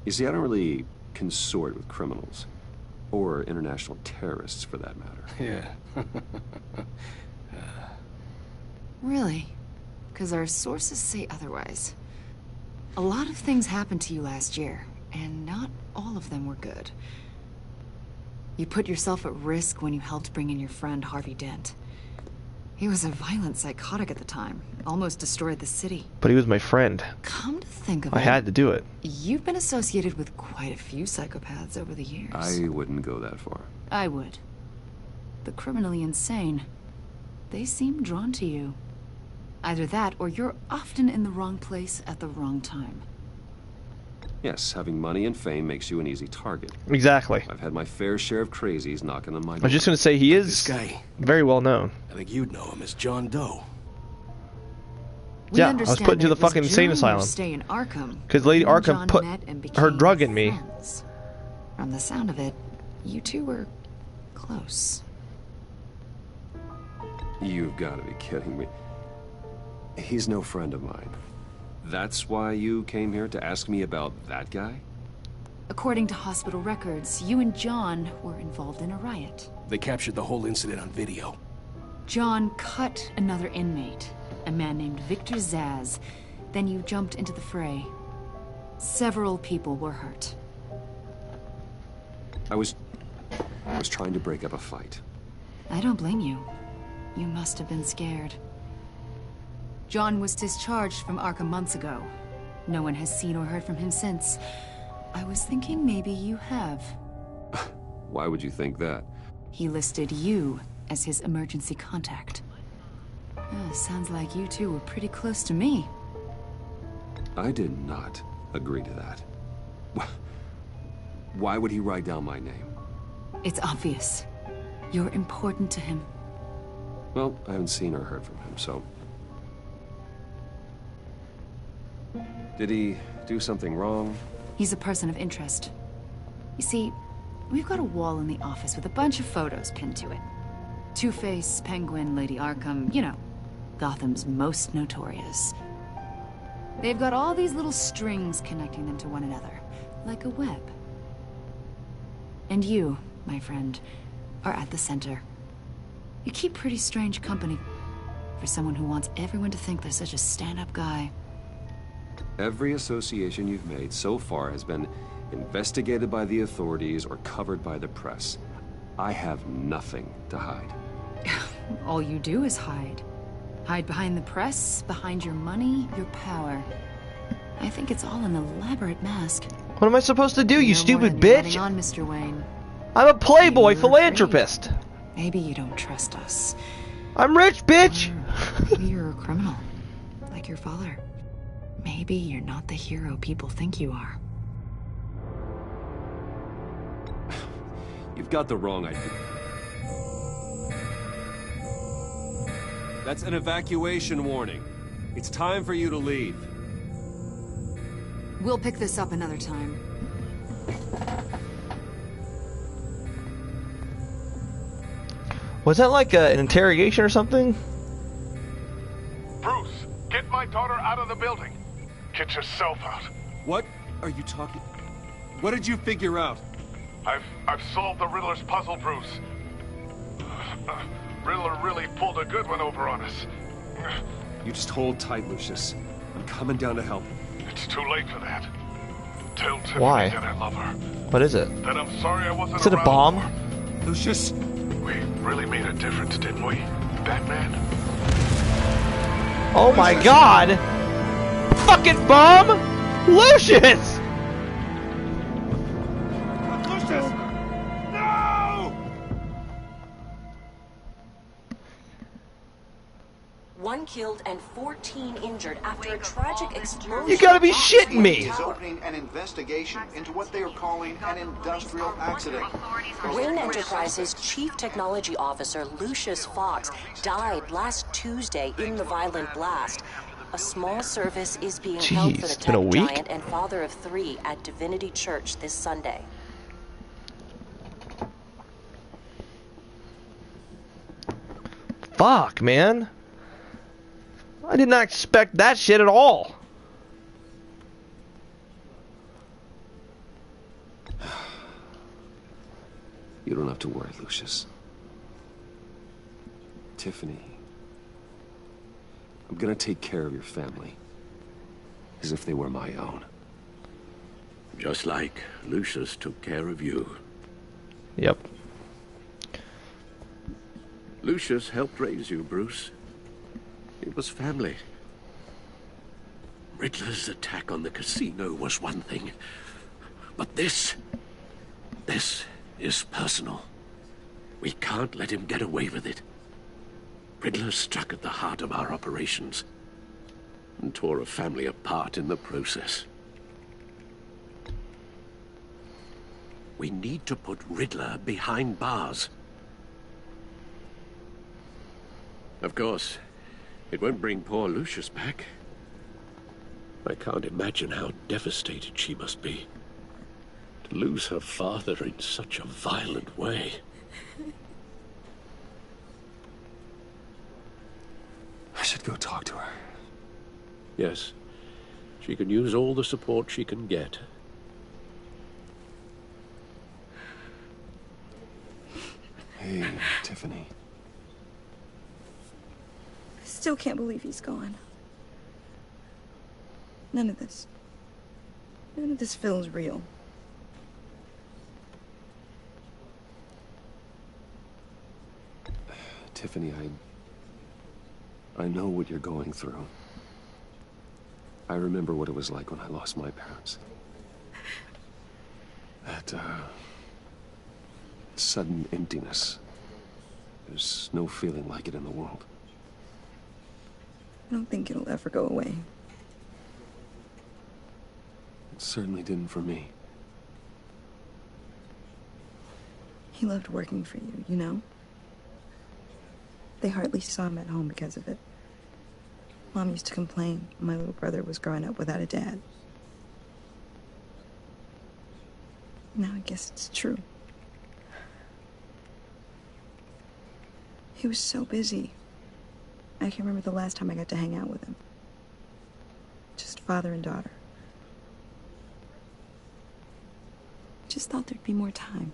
You see, I don't really consort with criminals. Or international terrorists, for that matter. Yeah. Really? Because our sources say otherwise. A lot of things happened to you last year, and not all of them were good. You put yourself at risk when you helped bring in your friend Harvey Dent. He was a violent psychotic at the time, almost destroyed the city. But he was my friend. Come to think of I it, had to do it. you've been associated with quite a few psychopaths over the years. I wouldn't go that far. I would. The criminally insane. They seem drawn to you. Either that, or you're often in the wrong place at the wrong time. Yes, having money and fame makes you an easy target. Exactly. I've had my fair share of crazies knocking on my door. I was just going to say he is This guy, very well known. I think you'd know him as John Doe. We Yeah, I was put into the fucking insane asylum. Stay in Arkham. Because Lady You and Arkham John put met and her became drug in me. friends. From the sound of it, you two were close. You've got to be kidding me. He's no friend of mine. That's why you came here to ask me about that guy? According to hospital records, you and John were involved in a riot. They captured the whole incident on video. John cut another inmate, a man named Victor Zaz. Then you jumped into the fray. Several people were hurt. I was trying to break up a fight. I don't blame you. You must have been scared. John was discharged from Arkham months ago. No one has seen or heard from him since. I was thinking maybe you have. Why would you think that? He listed you as his emergency contact. Sounds like you two were pretty close to me. I did not agree to that. Why would he write down my name? It's obvious. You're important to him. Well, I haven't seen or heard from him, so... Did he do something wrong? He's a person of interest. You see, we've got a wall in the office with a bunch of photos pinned to it. Two-Face, Penguin, Lady Arkham, you know, Gotham's most notorious. They've got all these little strings connecting them to one another, like a web. And you, my friend, are at the center. You keep pretty strange company for someone who wants everyone to think they're such a stand-up guy. Every association you've made so far has been investigated by the authorities or covered by the press. I have nothing to hide. All you do is hide. Hide behind the press, behind your money, your power. I think it's all an elaborate mask. What am I supposed to do, you stupid More than you're bitch? letting on, Mr. Wayne. I'm a playboy Maybe you're philanthropist. afraid. Maybe you don't trust us. I'm rich, bitch. Maybe you're a criminal, like your father. Maybe you're not the hero people think you are. You've got the wrong idea. That's an evacuation warning. It's time for you to leave. We'll pick this up another time. Was that like an interrogation or something? Bruce, get my daughter out of the building. Get yourself out. What are you talking? What did you figure out? I've solved the Riddler's puzzle, Bruce. Riddler really pulled a good one over on us. You just hold tight, Lucius. I'm coming down to help. It's too late for that. Tell Tiffany Why? that I love her. What is it? That I'm sorry I wasn't Is it a around bomb? for her. Lucius! We really made a difference, didn't we, Batman? Oh my god! Fucking bomb! Lucius! Lucius! No! One killed and 14 injured after a tragic explosion. You gotta be shitting me! Is opening an investigation into what they are calling an industrial accident. Wayne Enterprises Chief Technology Officer Lucius Fox died last Tuesday in the violent blast. A small service is being held for the it's been a tech week? giant and father of 3 at Divinity Church this Sunday. Fuck, man. I did not expect that shit at all. You don't have to worry, Lucius. Tiffany, I'm gonna take care of your family. As if they were my own. Just like Lucius took care of you. Yep. Lucius helped raise you, Bruce. It was family. Riddler's attack on the casino was one thing. But this is personal. We can't let him get away with it. Riddler struck at the heart of our operations and tore a family apart in the process. We need to put Riddler behind bars. Of course, it won't bring poor Lucius back. I can't imagine how devastated she must be. To lose her father in such a violent way. I should go talk to her. Yes, she can use all the support she can get. Hey, Tiffany. I still can't believe he's gone. None of this feels real. Tiffany, I know what you're going through. I remember what it was like when I lost my parents. That, sudden emptiness. There's no feeling like it in the world. I don't think it'll ever go away. It certainly didn't for me. He loved working for you, you know? They hardly saw him at home because of it. Mom used to complain my little brother was growing up without a dad. Now I guess it's true. He was so busy. I can remember the last time I got to hang out with him. Just father and daughter. Just thought there'd be more time.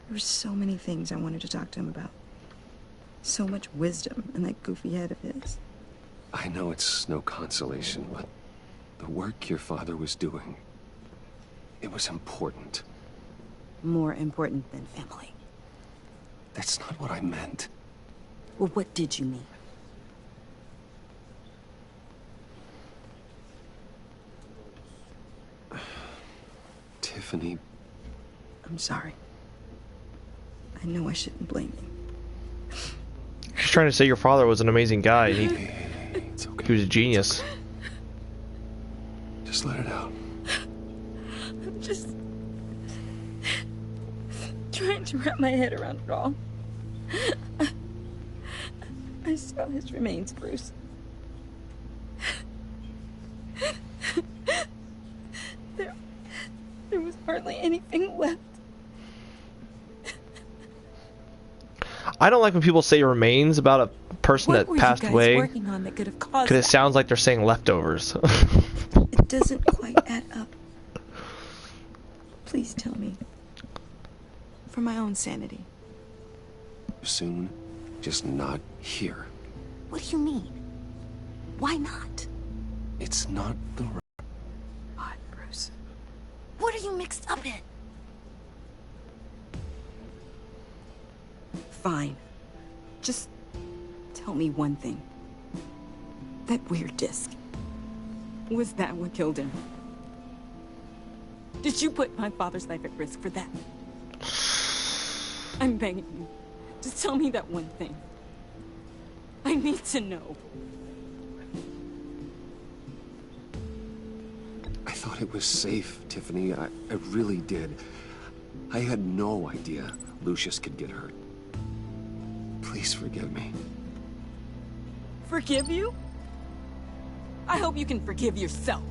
There were so many things I wanted to talk to him about. So much wisdom in that goofy head of his. I know it's no consolation, but the work your father was doing, it was important. More important than family. That's not what I meant. Well, what did you mean? Tiffany. I'm sorry. I know I shouldn't blame you. She's trying to say your father was an amazing guy. And It's okay. he was a genius. Just let it out. I'm just trying to wrap my head around it all. I saw his remains, Bruce. There was hardly anything left. I don't like when people say remains about a person that passed away, Working on that could have caused because it sounds like they're saying leftovers. It doesn't quite add up. Please tell me. For my own sanity. Soon, just not here. What do you mean? Why not? It's not the right... Odd, Bruce. What are you mixed up in? Fine. Just tell me one thing. That weird disc. Was that what killed him? Did you put my father's life at risk for that? I'm begging you. Just tell me that one thing. I need to know. I thought it was safe, Tiffany. I really did. I had no idea Lucius could get hurt. Please forgive me. Forgive you? I hope you can forgive yourself.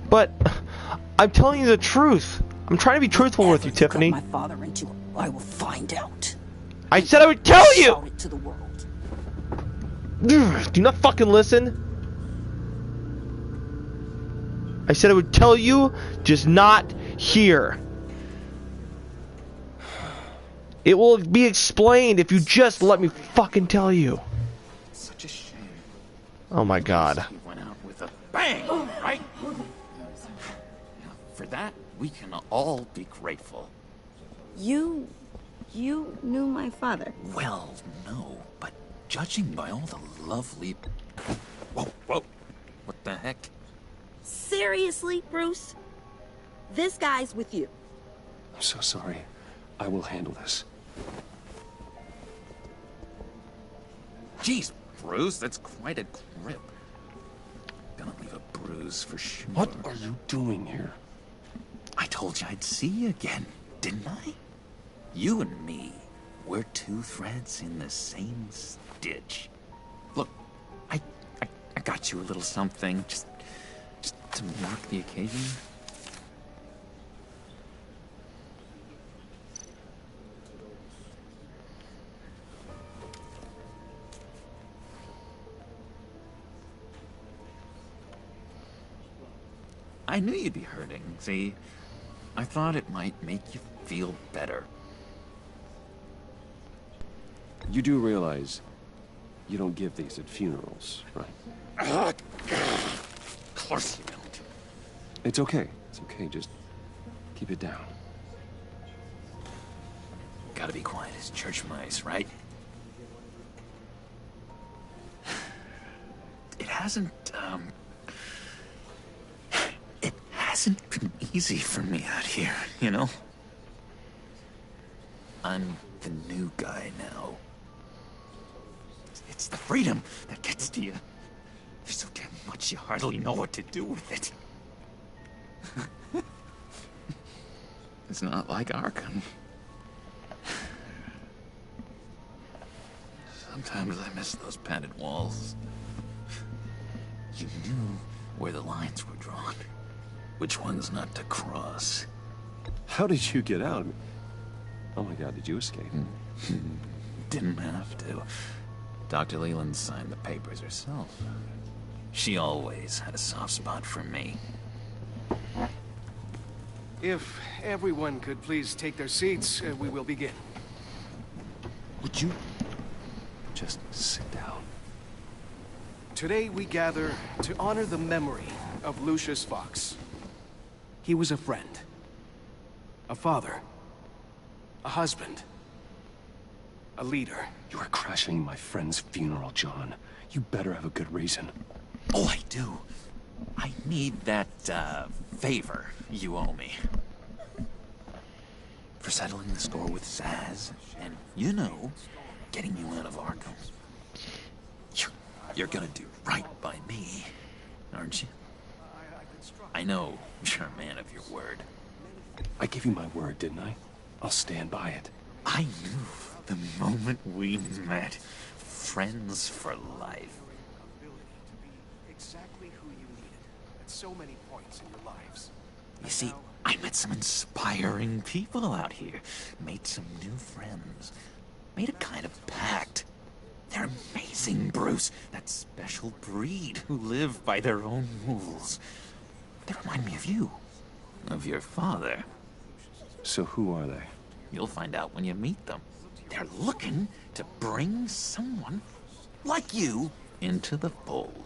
But I'm telling you the truth. I'm trying to be truthful with you, Tiffany. My father into it. I will find out. I said I would tell you! Shout it to the world. Do not fucking listen. I said I would tell you, just not here. It will be explained if you just let me fucking tell you. Such a shame. Oh my god. He went out with a bang, right? For that, we can all be grateful. You knew my father. Well, no, but judging by all the lovely... Whoa, whoa. What the heck? Seriously, Bruce? This guy's with you. I'm so sorry. I will handle this. Jeez, Bruce, that's quite a grip. Gonna leave a bruise for sure. What are you doing here? I told you I'd see you again, didn't I? You and me, we're two threads in the same stitch. Look, I got you a little something, just to mark the occasion. I knew you'd be hurting, see? I thought it might make you feel better. You do realize you don't give these at funerals, right? Of course you don't. It's okay. It's okay. Just keep it down. Gotta be quiet as church mice, right? It hasn't been easy for me out here, you know? I'm the new guy now. It's the freedom that gets to you. There's so damn much you hardly know what to do with it. It's not like Arkham. Sometimes I miss those padded walls. You knew where the lines were drawn. Which ones not to cross. How did you get out? Oh my god, did you escape? Didn't have to. Dr. Leland signed the papers herself. She always had a soft spot for me. If everyone could please take their seats, we will begin. Would you just sit down? Today we gather to honor the memory of Lucius Fox. He was a friend, a father, a husband, a leader. You are crashing my friend's funeral, John. You better have a good reason. Oh, I do. I need that, favor you owe me. For settling the score with Zaz, and, you know, getting you out of Arkham. You're gonna do right by me, aren't you? I know you're a man of your word. I gave you my word, didn't I? I'll stand by it. I knew the moment we met. Friends for life. Exactly who you needed at so many points in your lives. You see, I met some inspiring people out here. Made some new friends. Made a kind of pact. They're amazing, Bruce. That special breed who live by their own rules. They remind me of you. Of your father. So who are they? You'll find out when you meet them. They're looking to bring someone like you into the fold.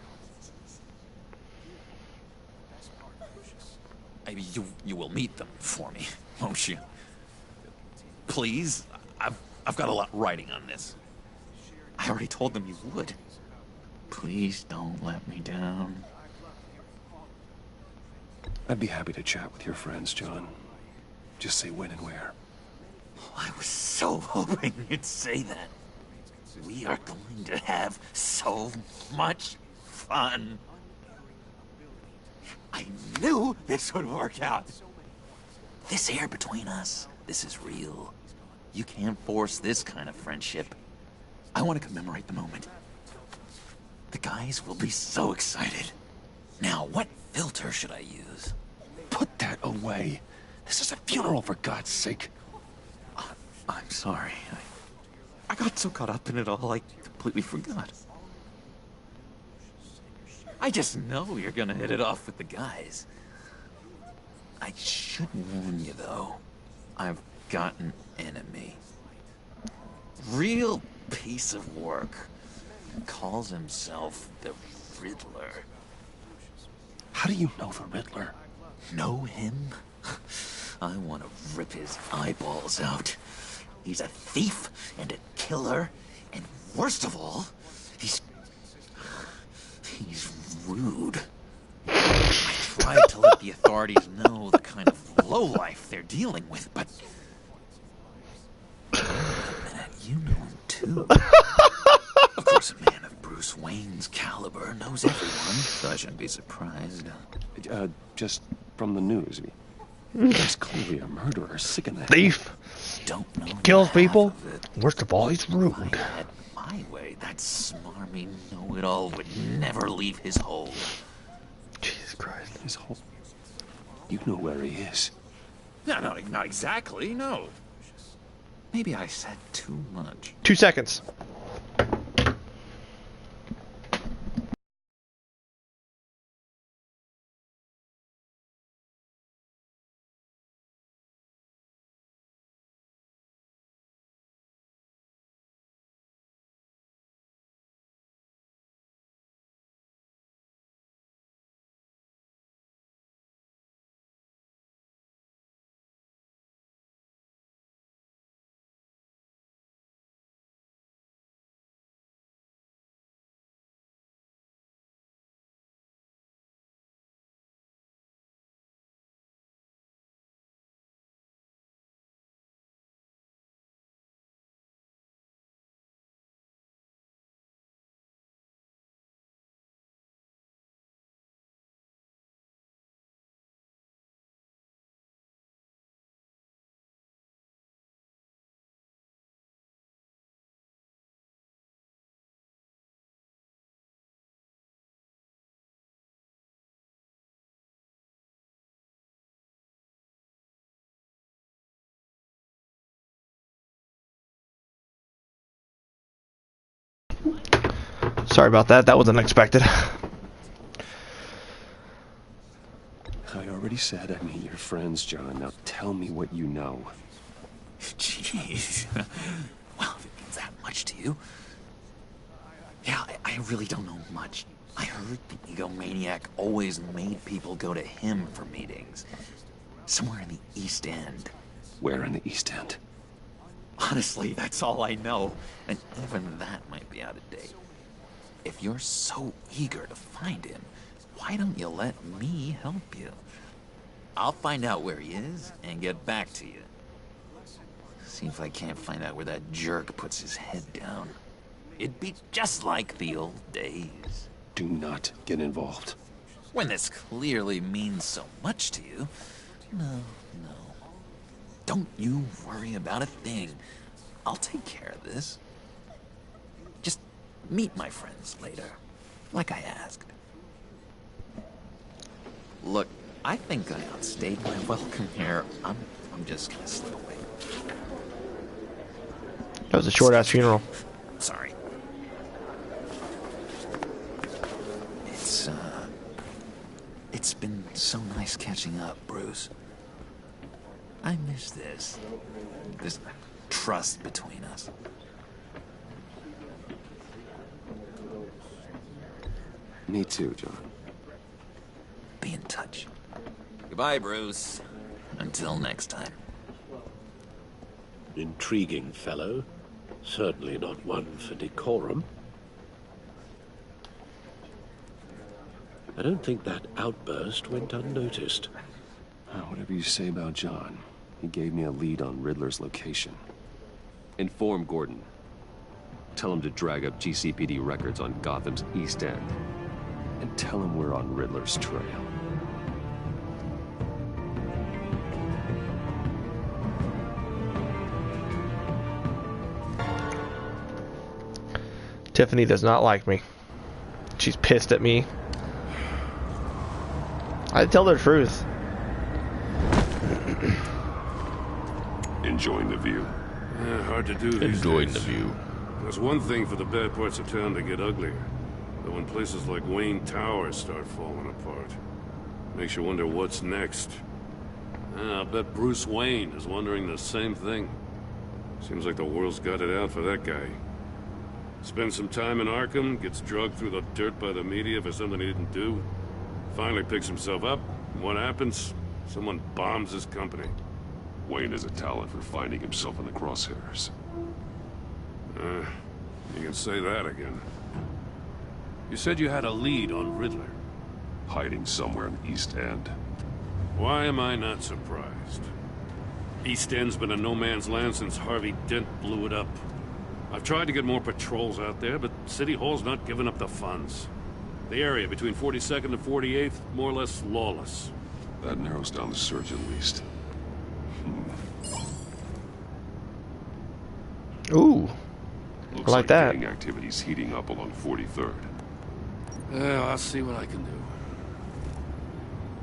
Maybe you will meet them for me, won't you? Please? I've got a lot riding on this. I already told them you would. Please don't let me down. I'd be happy to chat with your friends, John. Just say when and where. I was so hoping you'd say that. We are going to have so much fun. I knew this would work out. This air between us, this is real. You can't force this kind of friendship. I want to commemorate the moment. The guys will be so excited. Now, what filter should I use? Put that away. This is a funeral, for God's sake. I'm sorry. I got so caught up in it all, I completely forgot. I just know you're gonna hit it off with the guys. I should warn you, though. I've got an enemy. Real piece of work. Calls himself the Riddler. How do you know the Riddler? Know him? I want to rip his eyeballs out. He's a thief and a killer, and worst of all, he's rude. I tried to let the authorities know the kind of lowlife they're dealing with, but... Wait a minute, you know him too. Of course, a man of Bruce Wayne's caliber knows everyone, so I shouldn't be surprised. Just from the news. He's clearly a murderer, sick in the thief. Don't know. Kills people. Worst of all, he's rude. If I had my way, that smarmy know-it-all would never leave his hole. Jesus Christ. His hole? You know where he is. No, not exactly, no. Maybe I said too much. 2 seconds. Sorry about that. That was unexpected. I already said I meet your friends, John. Now tell me what you know. Jeez. Well, if it means that much to you. Yeah, I really don't know much. I heard the egomaniac always made people go to him for meetings. Somewhere in the East End. Where in the East End? Honestly, that's all I know. And even that might be out of date. If you're so eager to find him, why don't you let me help you? I'll find out where he is and get back to you. See if I can't find out where that jerk puts his head down. It'd be just like the old days. Do not get involved. When this clearly means so much to you. No. Don't you worry about a thing. I'll take care of this. Just meet my friends later, like I asked. Look, I think I outstayed my welcome here. I'm just gonna slip away. That was a short-ass funeral. Sorry. It's been so nice catching up, Bruce. I miss this trust between us. Me too, John. Be in touch. Goodbye, Bruce. Until next time. Intriguing fellow. Certainly not one for decorum. I don't think that outburst went unnoticed. Whatever you say about John, he gave me a lead on Riddler's location. Inform Gordon. Tell him to drag up GCPD records on Gotham's East End. And tell him we're on Riddler's trail. Tiffany does not like me. She's pissed at me. I tell the truth. Enjoying the view? Yeah, hard to do these Enjoying days. the view. There's one thing for the bad parts of town to get uglier. But when places like Wayne Tower start falling apart, makes you wonder what's next. I'll bet Bruce Wayne is wondering the same thing. Seems like the world's got it out for that guy. Spends some time in Arkham, gets drugged through the dirt by the media for something he didn't do. Finally picks himself up, and what happens? Someone bombs his company. Wayne has a talent for finding himself in the crosshairs. You can say that again. You said you had a lead on Riddler. Hiding somewhere in the East End. Why am I not surprised? East End's been a no-man's land since Harvey Dent blew it up. I've tried to get more patrols out there, but City Hall's not giving up the funds. The area between 42nd and 48th, more or less lawless. That narrows down the search at least. Ooh. Looks like that. Gang activity's heating up along 43rd. Well, I'll see what I can do.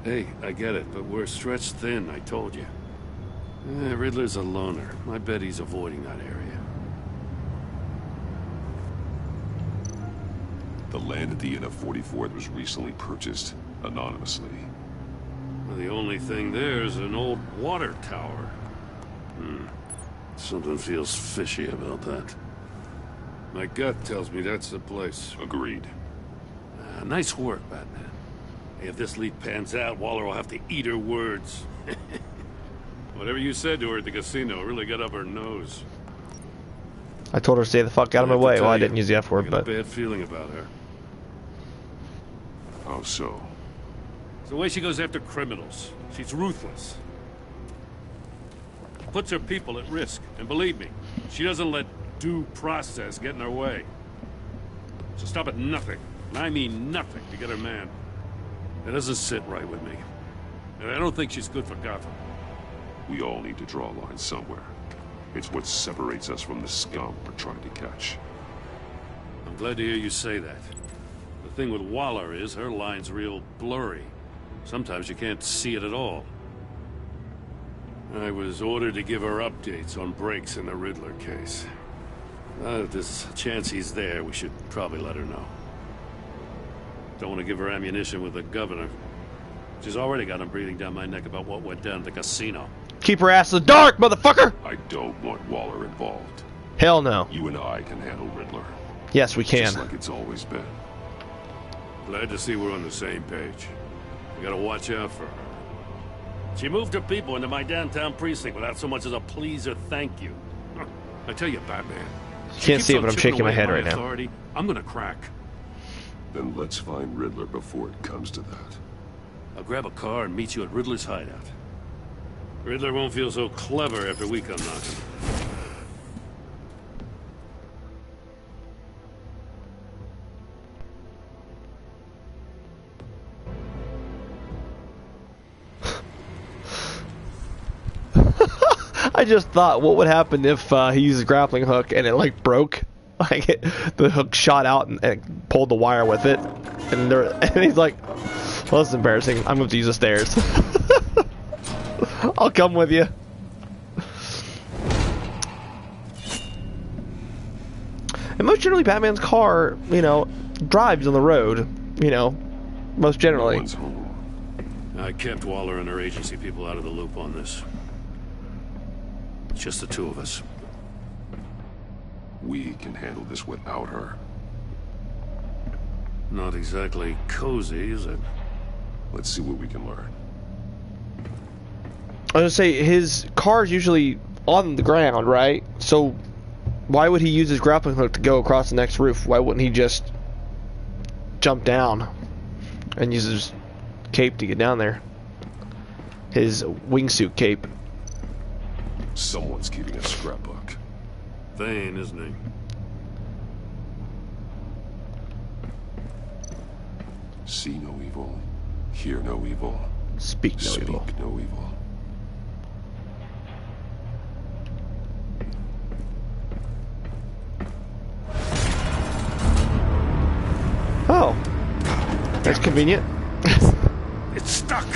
Hey, I get it, but we're stretched thin, I told you. Riddler's a loner. I bet he's avoiding that area. The land at the end of 44th was recently purchased, anonymously. Well, the only thing there is an old water tower. Something feels fishy about that. My gut tells me that's the place. Agreed. Nice work, Batman. Hey, if this lead pans out, Waller will have to eat her words. Whatever you said to her at the casino really got up her nose. I told her to stay the fuck out of my way. Well, I didn't use the F word, I got but... a bad feeling about her. How so? It's the way she goes after criminals. She's ruthless. Puts her people at risk. And believe me, she doesn't let due process get in her way. So stop at nothing, and I mean nothing, to get her man. It doesn't sit right with me. And I don't think she's good for Gotham. We all need to draw a line somewhere. It's what separates us from the scum we're trying to catch. I'm glad to hear you say that. The thing with Waller is her line's real blurry. Sometimes you can't see it at all. I was ordered to give her updates on breaks in the Riddler case. If there's a chance he's there, we should probably let her know. Don't want to give her ammunition with the governor. She's already got him breathing down my neck about what went down at the casino. Keep her ass in the dark, motherfucker! I don't want Waller involved. Hell no. You and I can handle Riddler. Yes, we can. Just like it's always been. Glad to see we're on the same page. We gotta watch out for her. She moved her people into my downtown precinct without so much as a please or thank you. I tell you, Batman. Can't see it, but I'm shaking my head right now. I'm gonna crack. Then let's find Riddler before it comes to that. I'll grab a car and meet you at Riddler's hideout. Riddler won't feel so clever after we come knocking. I just thought, what would happen if he used a grappling hook and it like broke? Like the hook shot out and pulled the wire with it, and he's like, "Well, that's embarrassing. I'm going to use the stairs. I'll come with you." And most generally, Batman's car, you know, drives on the road. You know, most generally. No one's home. I kept Waller and her agency people out of the loop on this. It's just the two of us. We can handle this without her. Not exactly cozy, is it? Let's see what we can learn. I was gonna say, his car's usually on the ground, right? So why would he use his grappling hook to go across the next roof? Why wouldn't he just jump down and use his cape to get down there? His wingsuit cape. Someone's keeping a scrapbook. Vane, isn't he? See no evil, hear no evil, speak no evil. Speak no evil. Oh, that's convenient. It's stuck.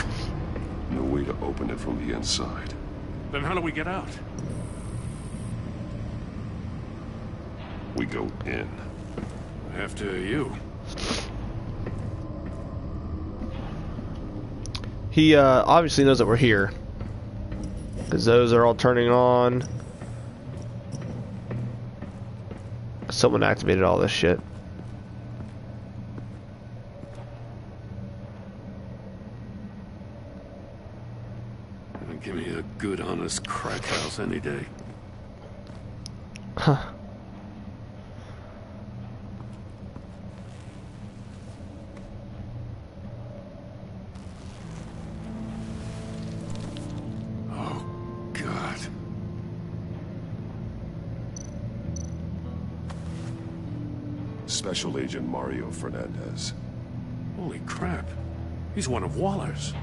No way to open it from the inside. Then how do we get out? We go in. After you. He obviously knows that we're here. Because those are all turning on. Someone activated all this shit. Give me a good, honest crack house any day. Huh. Oh, God. Special Agent Mario Fernandez. Holy crap. He's one of Waller's.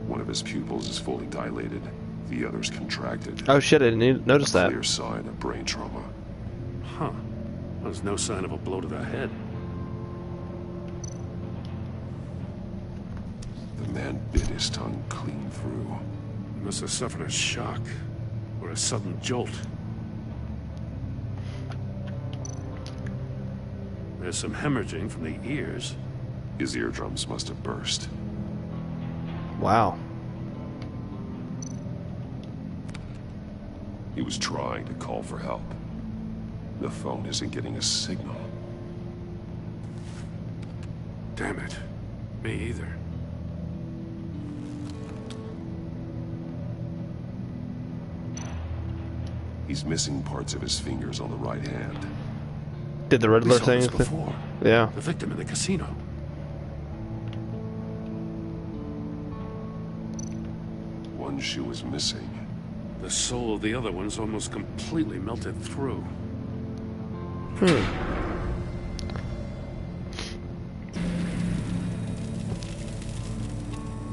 One of his pupils is fully dilated. The other's contracted. Oh shit, I didn't notice that. Clear sign of brain trauma. Huh. There's no sign of a blow to the head. The man bit his tongue clean through. He must have suffered a shock. Or a sudden jolt. There's some hemorrhaging from the ears. His eardrums must have burst. Wow. He was trying to call for help. The phone isn't getting a signal. Damn it. Me either. He's missing parts of his fingers on the right hand. Did the Riddler We saw this thing? before. Yeah. The victim in the casino. One shoe is missing. The soul of the other one's almost completely melted through.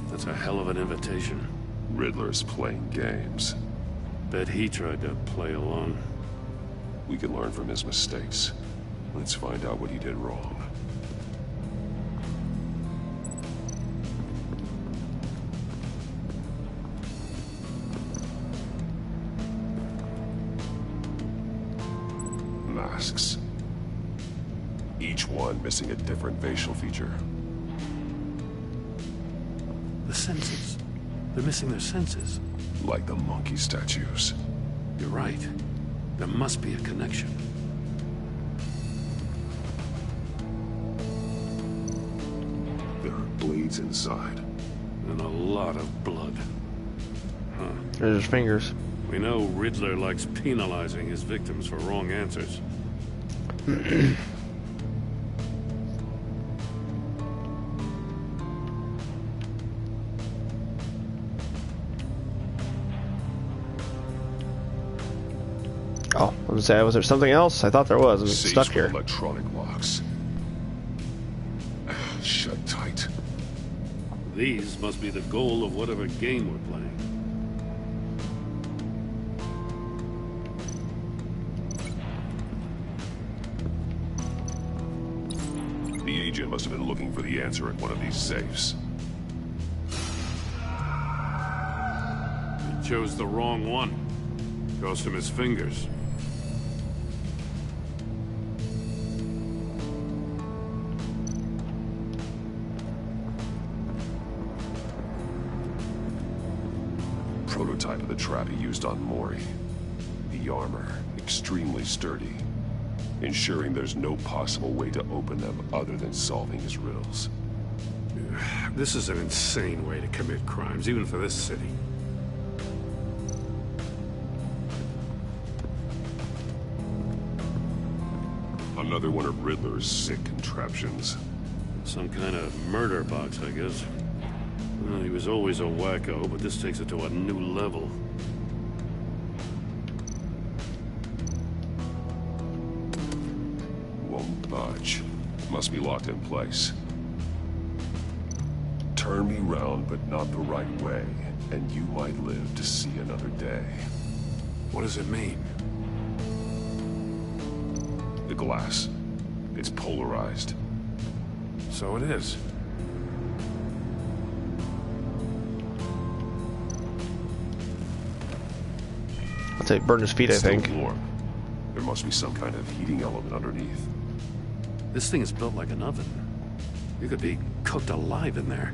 That's a hell of an invitation. Riddler's playing games. Bet he tried to play along. We can learn from his mistakes. Let's find out what he did wrong. Masks. Each one missing a different facial feature. The senses. They're missing their senses. Like the monkey statues. You're right. There must be a connection. There are blades inside. And a lot of blood. Huh. There's his fingers. We know Riddler likes penalizing his victims for wrong answers. Oh, I was gonna say, was there something else? I thought there was. I'm Safes stuck with here. electronic locks. Shut tight. These must be the goal of whatever game we're playing. The agent must have been looking for the answer at one of these safes. He chose the wrong one. Cost him his fingers. Prototype of the trap he used on Mori. The armor, extremely sturdy, ensuring there's no possible way to open them other than solving his riddles. This is an insane way to commit crimes, even for this city. Another one of Riddler's sick contraptions. Some kind of murder box, I guess. Well, he was always a wacko, but this takes it to a new level. Won't budge. Must be locked in place. Turn me round, but not the right way, and you might live to see another day. What does it mean? The glass. It's polarized. So it is. to burn his feet, I Still think. warm. There must be some kind of heating element underneath. This thing is built like an oven. You could be cooked alive in there.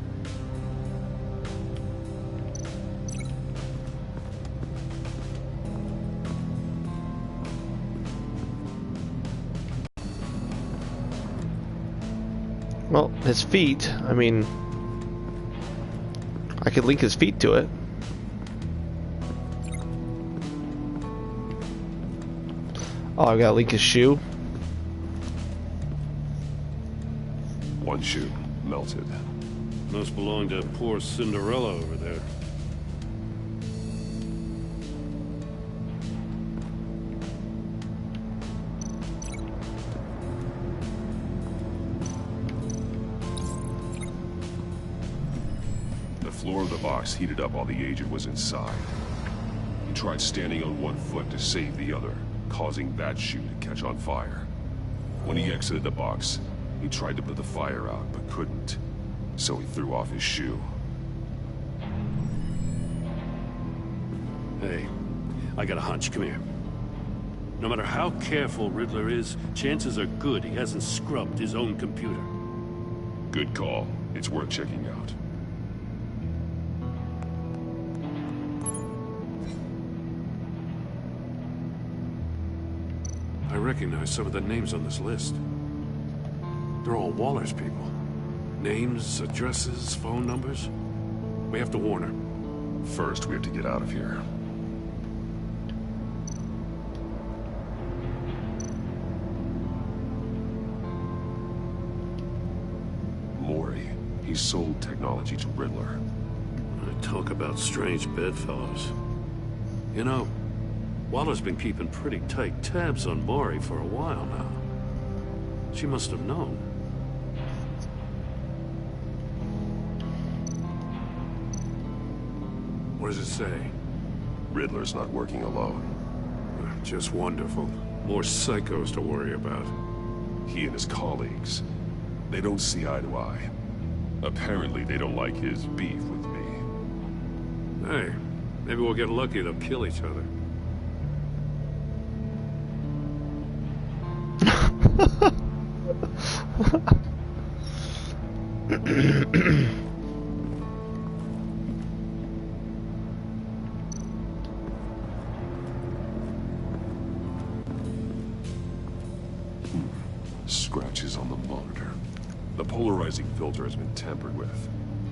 Well, his feet, I mean, I could link his feet to it. Oh, I gotta link his shoe. One shoe, melted. Must belong to poor Cinderella over there. The floor of the box heated up while the agent was inside. He tried standing on one foot to save the other, causing that shoe to catch on fire. When he exited the box, he tried to put the fire out, but couldn't. So he threw off his shoe. Hey, I got a hunch. Come here. No matter how careful Riddler is, chances are good he hasn't scrubbed his own computer. Good call. It's worth checking out. I recognize some of the names on this list. They're all Waller's people. Names, addresses, phone numbers. We have to warn her. First, we have to get out of here. Mori. He sold technology to Riddler. Talk about strange bedfellows. You know, Waller's been keeping pretty tight tabs on Mori for a while now. She must have known. What does it say? Riddler's not working alone. Just wonderful. More psychos to worry about. He and his colleagues, they don't see eye to eye. Apparently, they don't like his beef with me. Hey, maybe we'll get lucky. They'll kill each other. Scratches on the monitor. The polarizing filter has been tampered with.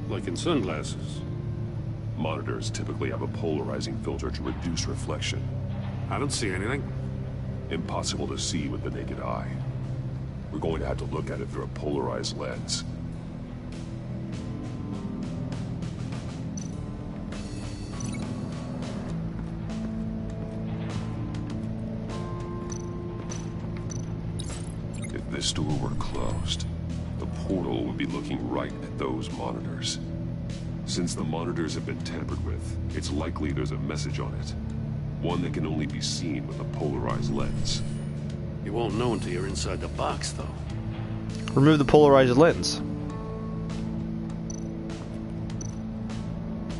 Like in sunglasses. Monitors typically have a polarizing filter to reduce reflection. I don't see anything. Impossible to see with the naked eye. We're going to have to look at it through a polarized lens. If this door were closed, the portal would be looking right at those monitors. Since the monitors have been tampered with, it's likely there's a message on it. One that can only be seen with a polarized lens. You won't know until you're inside the box, though. Remove the polarized lens.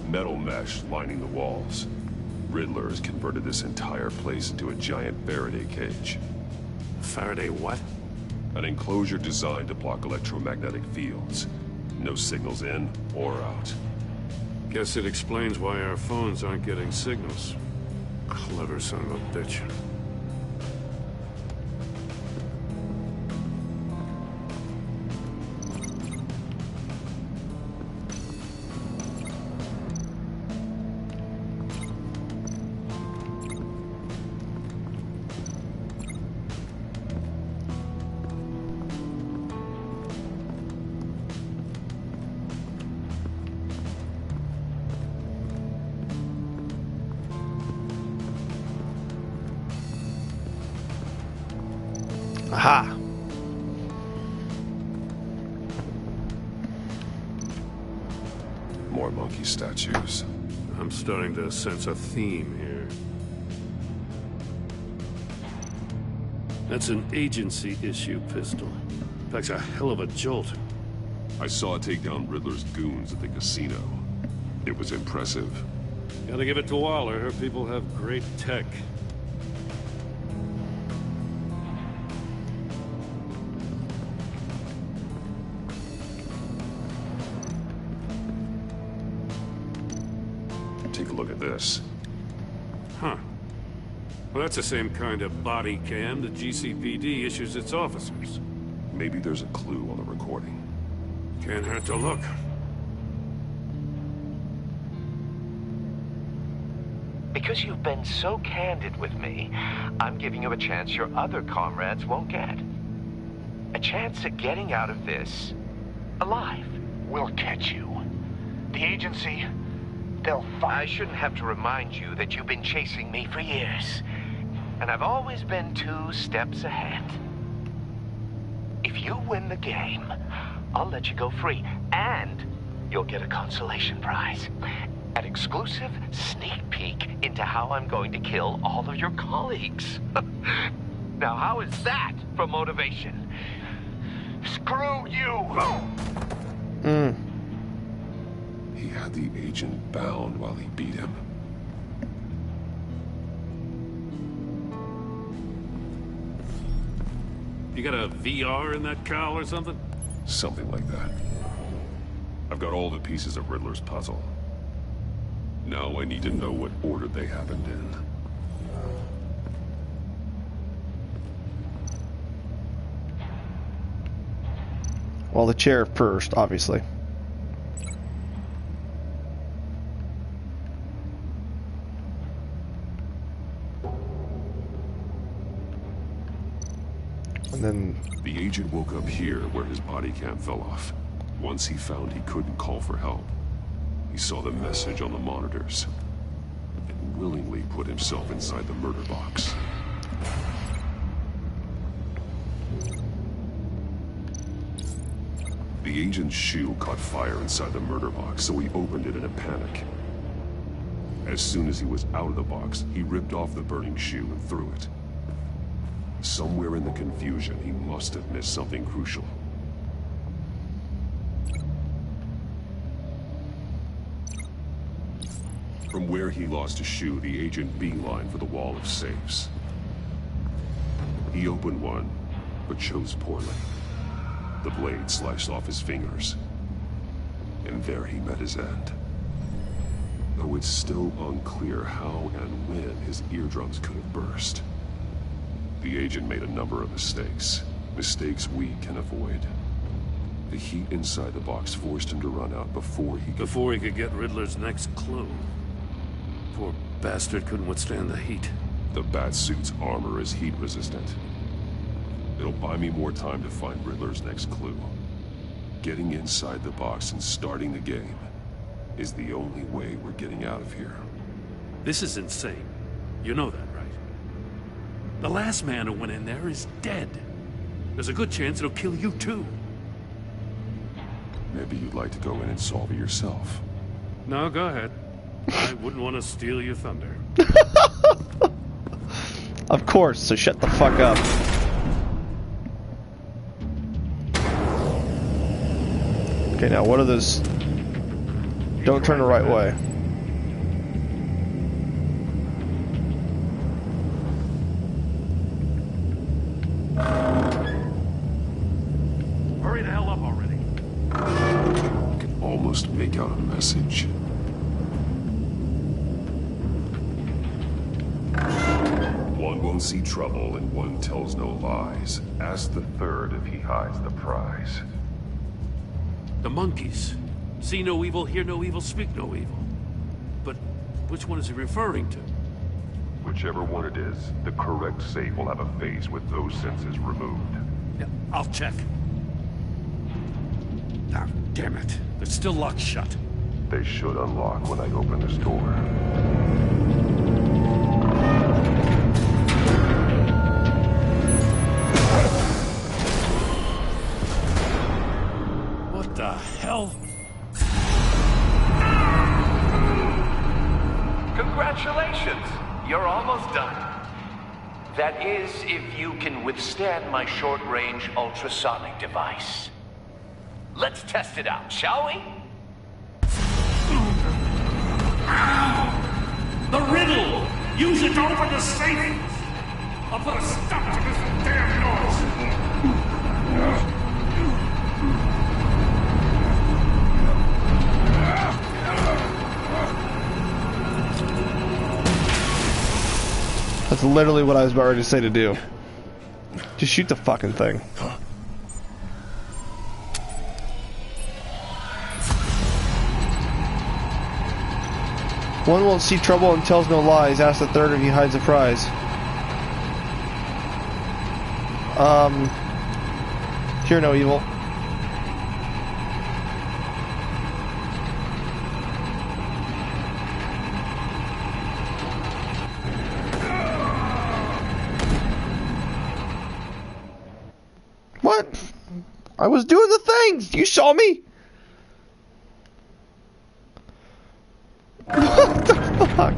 Metal mesh lining the walls. Riddler has converted this entire place into a giant Faraday cage. Faraday what? An enclosure designed to block electromagnetic fields. No signals in or out. Guess it explains why our phones aren't getting signals. Clever son of a bitch. Aha! More monkey statues. I'm starting to sense a theme here. That's an agency-issue pistol. Packs a hell of a jolt. I saw it take down Riddler's goons at the casino. It was impressive. Gotta give it to Waller. Her people have great tech. Take a look at this. Huh. Well, that's the same kind of body cam the GCPD issues its officers. Maybe there's a clue on the recording. Can't hurt to look. Because you've been so candid with me, I'm giving you a chance your other comrades won't get. A chance at getting out of this alive. We'll catch you. The agency, they'll find... I shouldn't have to remind you that you've been chasing me for years. And I've always been 2 steps ahead. If you win the game, I'll let you go free. And you'll get a consolation prize. An exclusive sneak peek into how I'm going to kill all of your colleagues. Now, how is that for motivation? Screw you! He had the agent bound while he beat him. You got a VR in that cowl or something? Something like that. I've got all the pieces of Riddler's puzzle. Now I need to know what order they happened in. Well, the chair first, obviously. And then... The agent woke up here where his body cam fell off. Once he found he couldn't call for help, he saw the message on the monitors and willingly put himself inside the murder box. The agent's shoe caught fire inside the murder box, so he opened it in a panic. As soon as he was out of the box, he ripped off the burning shoe and threw it. Somewhere in the confusion, he must have missed something crucial. From where he lost his shoe, the agent beelined for the wall of safes. He opened one, but chose poorly. The blade sliced off his fingers. And there he met his end. Though it's still unclear how and when his eardrums could have burst. The agent made a number of mistakes. Mistakes we can avoid. The heat inside the box forced him to run out before he could get Riddler's next clue. Poor bastard couldn't withstand the heat. The Batsuit's armor is heat resistant. It'll buy me more time to find Riddler's next clue. Getting inside the box and starting the game is the only way we're getting out of here. This is insane. You know that, right? The last man who went in there is dead. There's a good chance it'll kill you too. Maybe you'd like to go in and solve it yourself. No, go ahead. I wouldn't want to steal your thunder. Of course, so shut the fuck up. Okay, now what are those? Don't turn the right way. Hurry the hell up already. I can almost make out a message. One won't see trouble and one tells no lies. Ask the third if he hides the prize. The monkeys. See no evil, hear no evil, speak no evil. But which one is he referring to? Whichever one it is, the correct safe will have a face with those senses removed. Yeah, I'll check. Ah, damn it. They're still locked shut. They should unlock when I open this door. What the hell? Congratulations! You're almost done. That is, if you can withstand my short-range ultrasonic device. Let's test it out, shall we? riddle! Use it to open the safe! I'll put a stop to this damn noise! That's literally what I was about ready to say to do. Just shoot the fucking thing. One won't see trouble and tells no lies. Ask the third if he hides a prize. Hear no evil. What? I was doing the things! You saw me! What the fuck?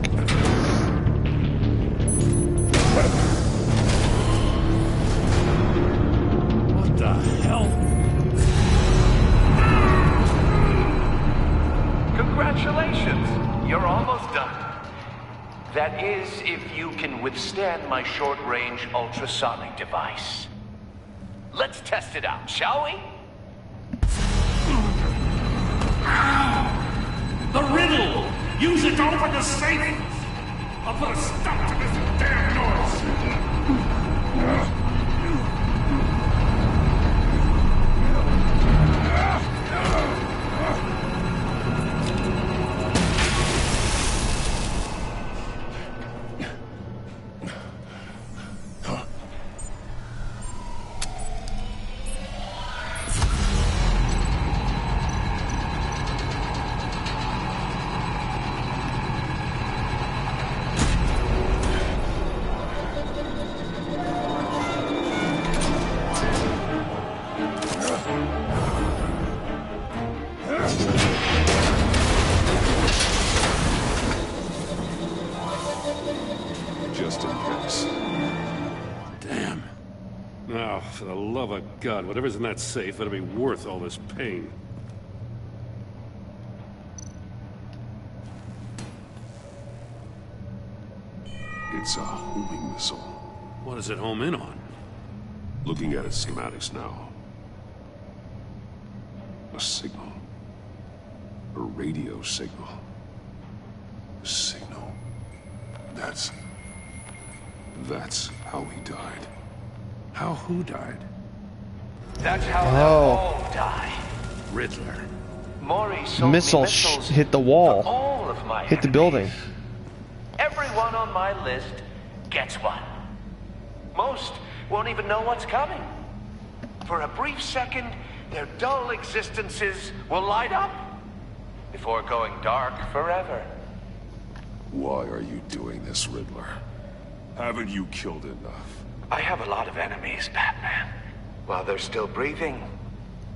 What the hell? Congratulations! You're almost done. That is, if you can withstand my short-range ultrasonic device. Let's test it out, shall we? The riddle! Use it to open the safe! I'll put a stop to this damn noise! For the love of God, whatever's in that safe better be worth all this pain. It's a homing missile. What does it home in on? Looking at its schematics now. A signal. A radio signal. A signal. That's how he died. How who died? That's how they all die. Riddler. Maury sold Missile hit the wall. All of my hit the building. Everyone on my list gets one. Most won't even know what's coming. For a brief second, their dull existences will light up before going dark forever. Why are you doing this, Riddler? Haven't you killed enough? I have a lot of enemies, Batman. While they're still breathing,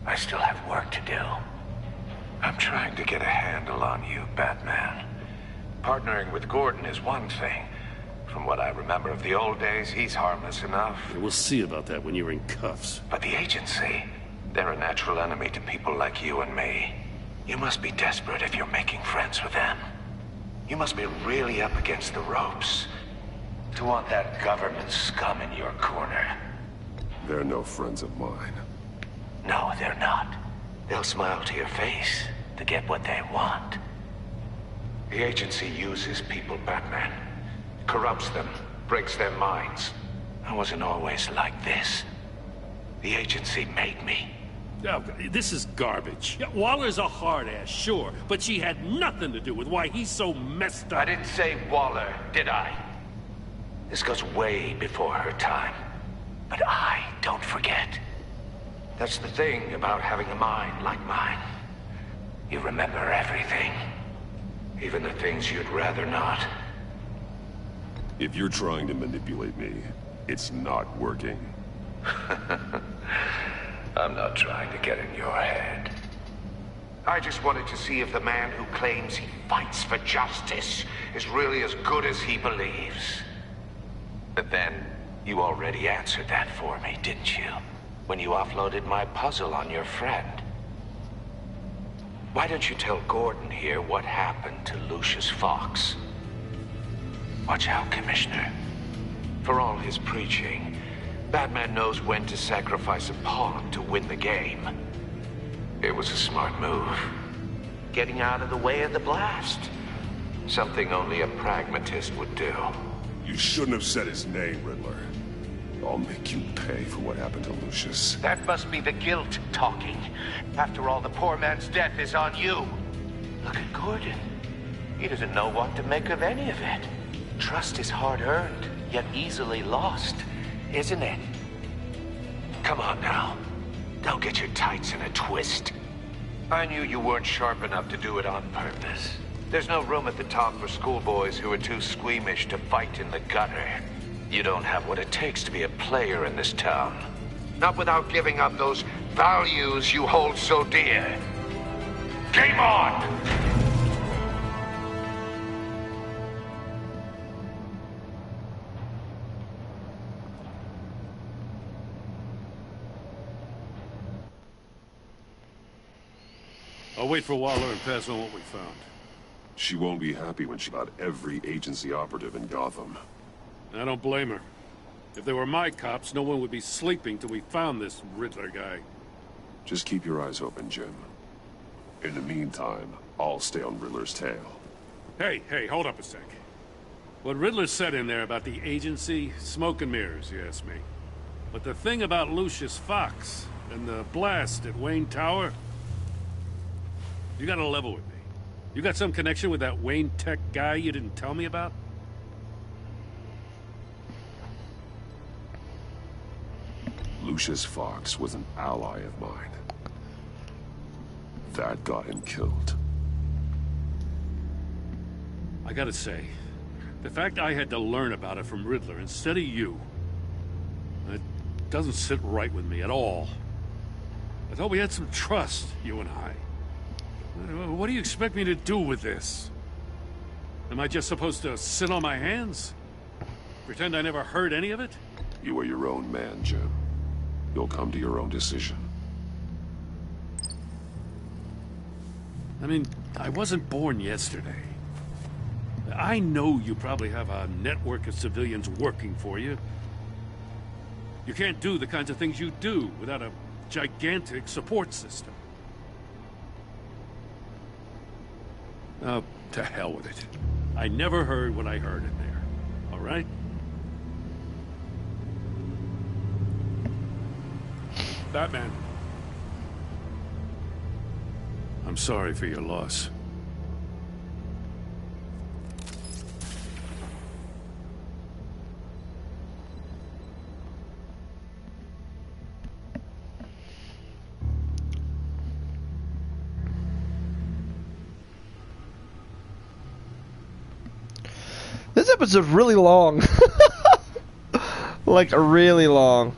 I still have work to do. I'm trying to get a handle on you, Batman. Partnering with Gordon is one thing. From what I remember of the old days, he's harmless enough. We'll see about that when you're in cuffs. But the agency, they're a natural enemy to people like you and me. You must be desperate if you're making friends with them. You must be really up against the ropes to want that government scum in your corner. They're no friends of mine. No, they're not. They'll smile to your face to get what they want. The agency uses people, Batman. Corrupts them, breaks their minds. I wasn't always like this. The agency made me. Oh, this is garbage. Yeah, Waller's a hard-ass, sure, but she had nothing to do with why he's so messed up. I didn't say Waller, did I? This goes way before her time. But I don't forget. That's the thing about having a mind like mine. You remember everything. Even the things you'd rather not. If you're trying to manipulate me, it's not working. I'm not trying to get in your head. I just wanted to see if the man who claims he fights for justice is really as good as he believes. But then, you already answered that for me, didn't you? When you offloaded my puzzle on your friend. Why don't you tell Gordon here what happened to Lucius Fox? Watch out, Commissioner. For all his preaching, Batman knows when to sacrifice a pawn to win the game. It was a smart move. Getting out of the way of the blast. Something only a pragmatist would do. You shouldn't have said his name, Riddler. I'll make you pay for what happened to Lucius. That must be the guilt talking. After all, the poor man's death is on you. Look at Gordon. He doesn't know what to make of any of it. Trust is hard-earned, yet easily lost, isn't it? Come on now. Don't get your tights in a twist. I knew you weren't sharp enough to do it on purpose. There's no room at the top for schoolboys who are too squeamish to fight in the gutter. You don't have what it takes to be a player in this town. Not without giving up those values you hold so dear. Game on! I'll wait for Waller and pass on what we found. She won't be happy when she got every agency operative in Gotham. I don't blame her. If they were my cops, no one would be sleeping till we found this Riddler guy. Just keep your eyes open, Jim. In the meantime, I'll stay on Riddler's tail. Hey, hold up a sec. What Riddler said in there about the agency, smoke and mirrors, you ask me. But the thing about Lucius Fox and the blast at Wayne Tower, you gotta level with me. You got some connection with that Wayne Tech guy you didn't tell me about? Lucius Fox was an ally of mine. That got him killed. I gotta say, the fact I had to learn about it from Riddler instead of you, it doesn't sit right with me at all. I thought we had some trust, you and I. What do you expect me to do with this? Am I just supposed to sit on my hands? Pretend I never heard any of it? You are your own man, Jim. You'll come to your own decision. I mean, I wasn't born yesterday. I know you probably have a network of civilians working for you. You can't do the kinds of things you do without a gigantic support system. Oh, to hell with it. I never heard what I heard in there. All right? Batman. I'm sorry for your loss. This episode's really long. Like, really long.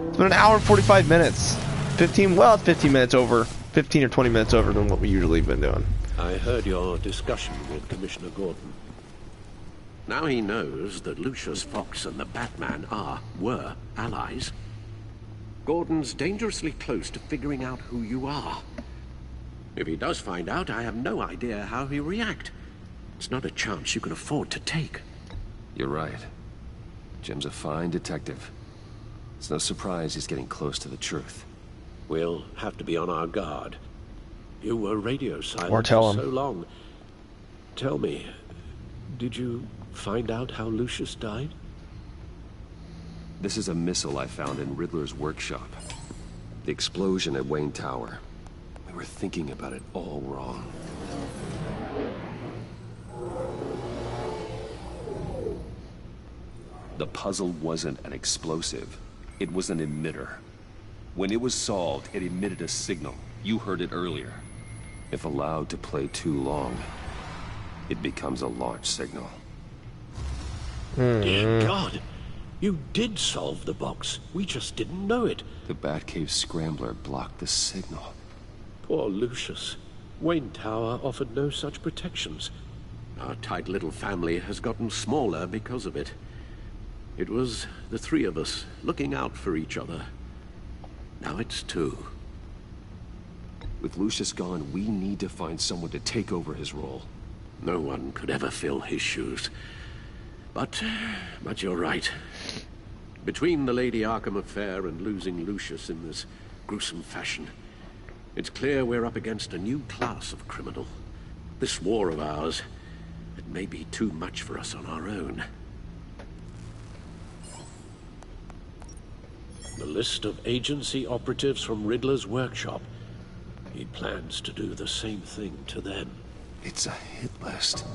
It's been an hour and 45 minutes. 15, well, it's 15 minutes over. 15 or 20 minutes over than what we usually have been doing. I heard your discussion with Commissioner Gordon. Now he knows that Lucius Fox and the Batman were allies. Gordon's dangerously close to figuring out who you are. If he does find out, I have no idea how he'll react. It's not a chance you can afford to take. You're right. Jim's a fine detective. It's no surprise he's getting close to the truth. We'll have to be on our guard. You were radio silent Or tell for him. so long. Tell me, did you find out how Lucius died? This is a missile I found in Riddler's workshop. The explosion at Wayne Tower. We were thinking about it all wrong. The puzzle wasn't an explosive. It was an emitter. When it was solved, it emitted a signal. You heard it earlier. If allowed to play too long, it becomes a launch signal. Dear God, you did solve the box. We just didn't know it. The Batcave scrambler blocked the signal. Poor Lucius. Wayne Tower offered no such protections. Our tight little family has gotten smaller because of it. It was the three of us looking out for each other. Now it's two. With Lucius gone, we need to find someone to take over his role. No one could ever fill his shoes. But you're right. Between the Lady Arkham affair and losing Lucius in this gruesome fashion, it's clear we're up against a new class of criminal. This war of ours, it may be too much for us on our own. The list of agency operatives from Riddler's workshop. He plans to do the same thing to them. It's a hit list.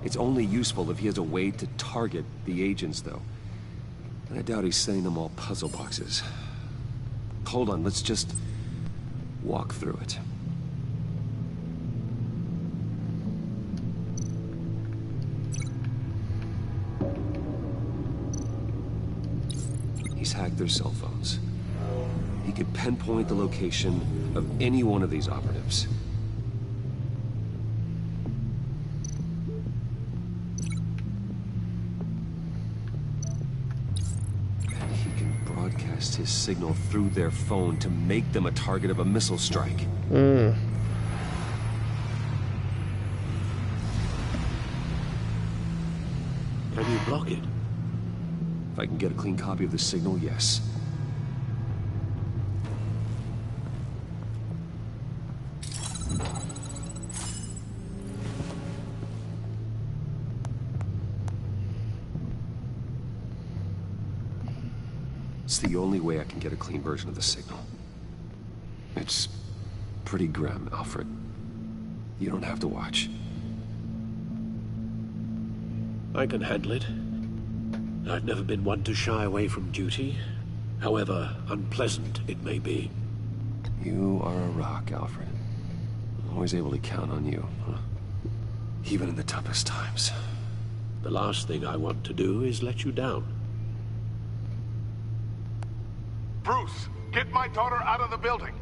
It's only useful if he has a way to target the agents, though. And I doubt he's sending them all puzzle boxes. Hold on, let's just walk through it. He's hacked their cell phones. He could pinpoint the location of any one of these operatives. And he can broadcast his signal through their phone to make them a target of a missile strike. Can you block it? If I can get a clean copy of the signal, yes. It's the only way I can get a clean version of the signal. It's pretty grim, Alfred. You don't have to watch. I can handle it. I've never been one to shy away from duty, however unpleasant it may be. You are a rock, Alfred. Always able to count on you, huh? Even in the toughest times. The last thing I want to do is let you down. Bruce, get my daughter out of the building.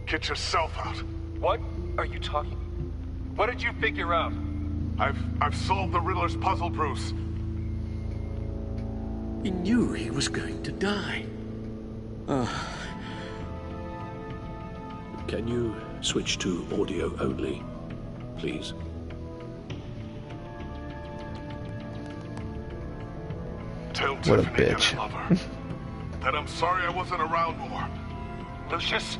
Get yourself out. What are you talking? What did you figure out? I've solved the Riddler's puzzle, Bruce. He knew he was going to die. Can you switch to audio only, please? Tell What a Tiffany bitch. that I love her. That I'm sorry I wasn't around more. Lucius?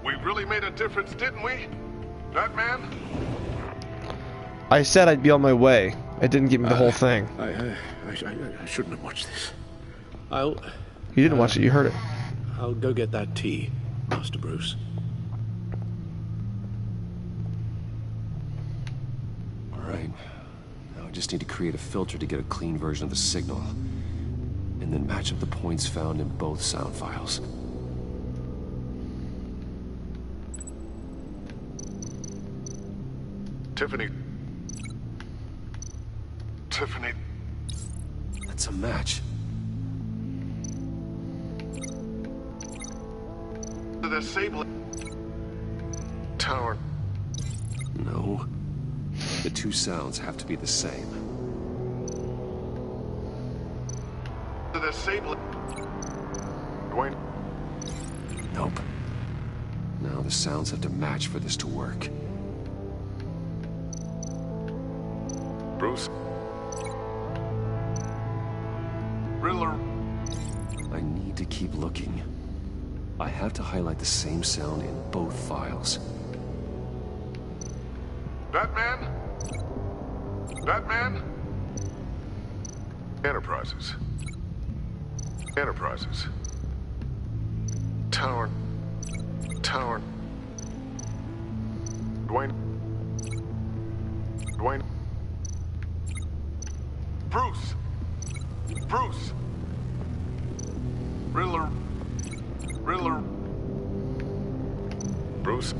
We really made a difference, didn't we? Batman? I said I'd be on my way. It didn't give me the whole thing. I shouldn't have watched this. You didn't watch it, you heard it. I'll go get that tea, Master Bruce. All right. Now I just need to create a filter to get a clean version of the signal. And then match up the points found in both sound files. Tiffany. That's a match. The disabling tower. No. The two sounds have to be the same. The disabling. Dwayne. Nope. Now the sounds have to match for this to work. Bruce. Riddler. I need to keep looking. I have to highlight the same sound in both files. Batman? Batman? Enterprises. Tower. Dwayne. Bruce. Riddler. Bruce.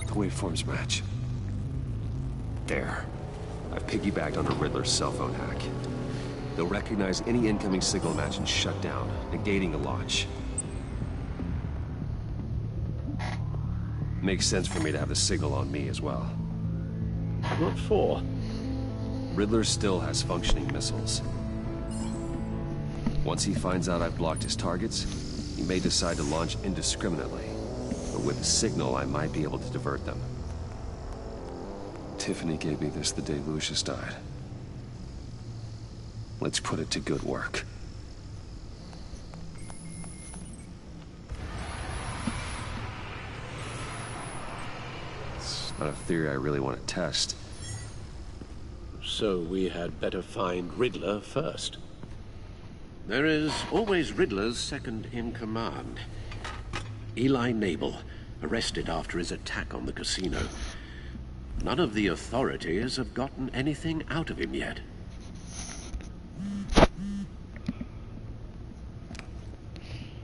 The waveforms match. There. I've piggybacked on a Riddler's cell phone hack. They'll recognize any incoming signal match and shut down, negating the launch. Makes sense for me to have the signal on me as well. What for? Riddler still has functioning missiles. Once he finds out I've blocked his targets, he may decide to launch indiscriminately. But with a signal, I might be able to divert them. Tiffany gave me this the day Lucius died. Let's put it to good work. It's not a theory I really want to test. So we had better find Riddler first. There is always Riddler's second-in-command. Eli Nabel, arrested after his attack on the casino. None of the authorities have gotten anything out of him yet.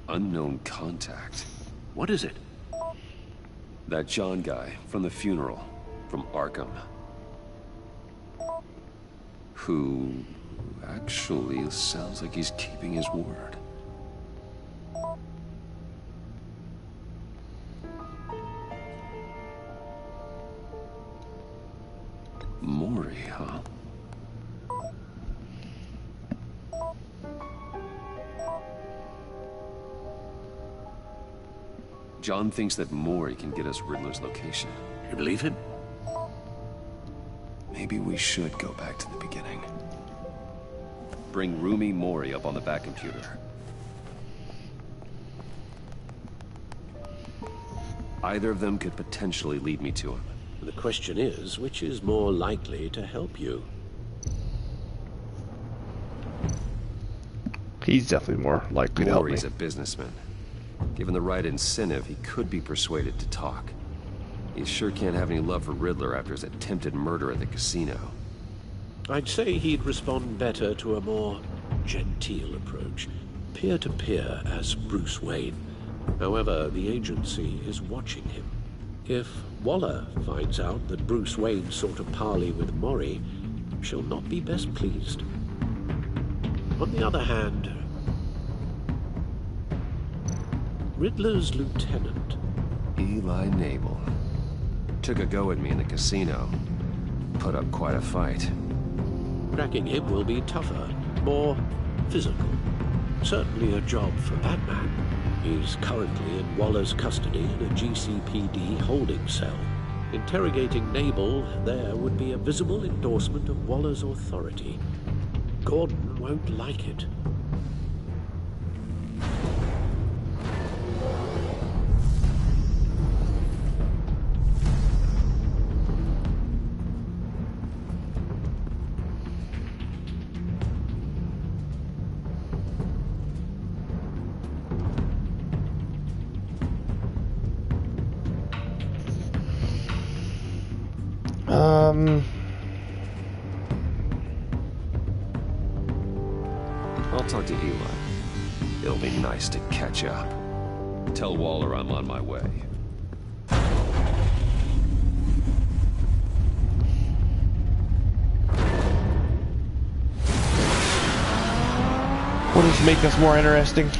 Unknown contact. What is it? That John guy from the funeral, from Arkham. Who actually sounds like he's keeping his word. Mori, huh? John thinks that Mori can get us Riddler's location. You believe him? Maybe we should go back to the beginning. Bring Rumi Mori up on the back computer. Either of them could potentially lead me to him. The question is, which is more likely to help you? He's definitely more likely to help me. Mori's a businessman. Given the right incentive, he could be persuaded to talk. He sure can't have any love for Riddler after his attempted murder at the casino. I'd say he'd respond better to a more genteel approach, peer-to-peer as Bruce Wayne. However, the agency is watching him. If Waller finds out that Bruce Wayne sought a parley with Mori, she'll not be best pleased. On the other hand, Riddler's lieutenant, Eli Nabel, took a go at me in the casino. Put up quite a fight. Cracking him will be tougher, more physical. Certainly a job for Batman. He's currently in Waller's custody in a GCPD holding cell. Interrogating Nabel there would be a visible endorsement of Waller's authority. Gordon won't like it. I'll talk to Eli. It'll be nice to catch up. Tell Waller I'm on my way. What does make us more interesting?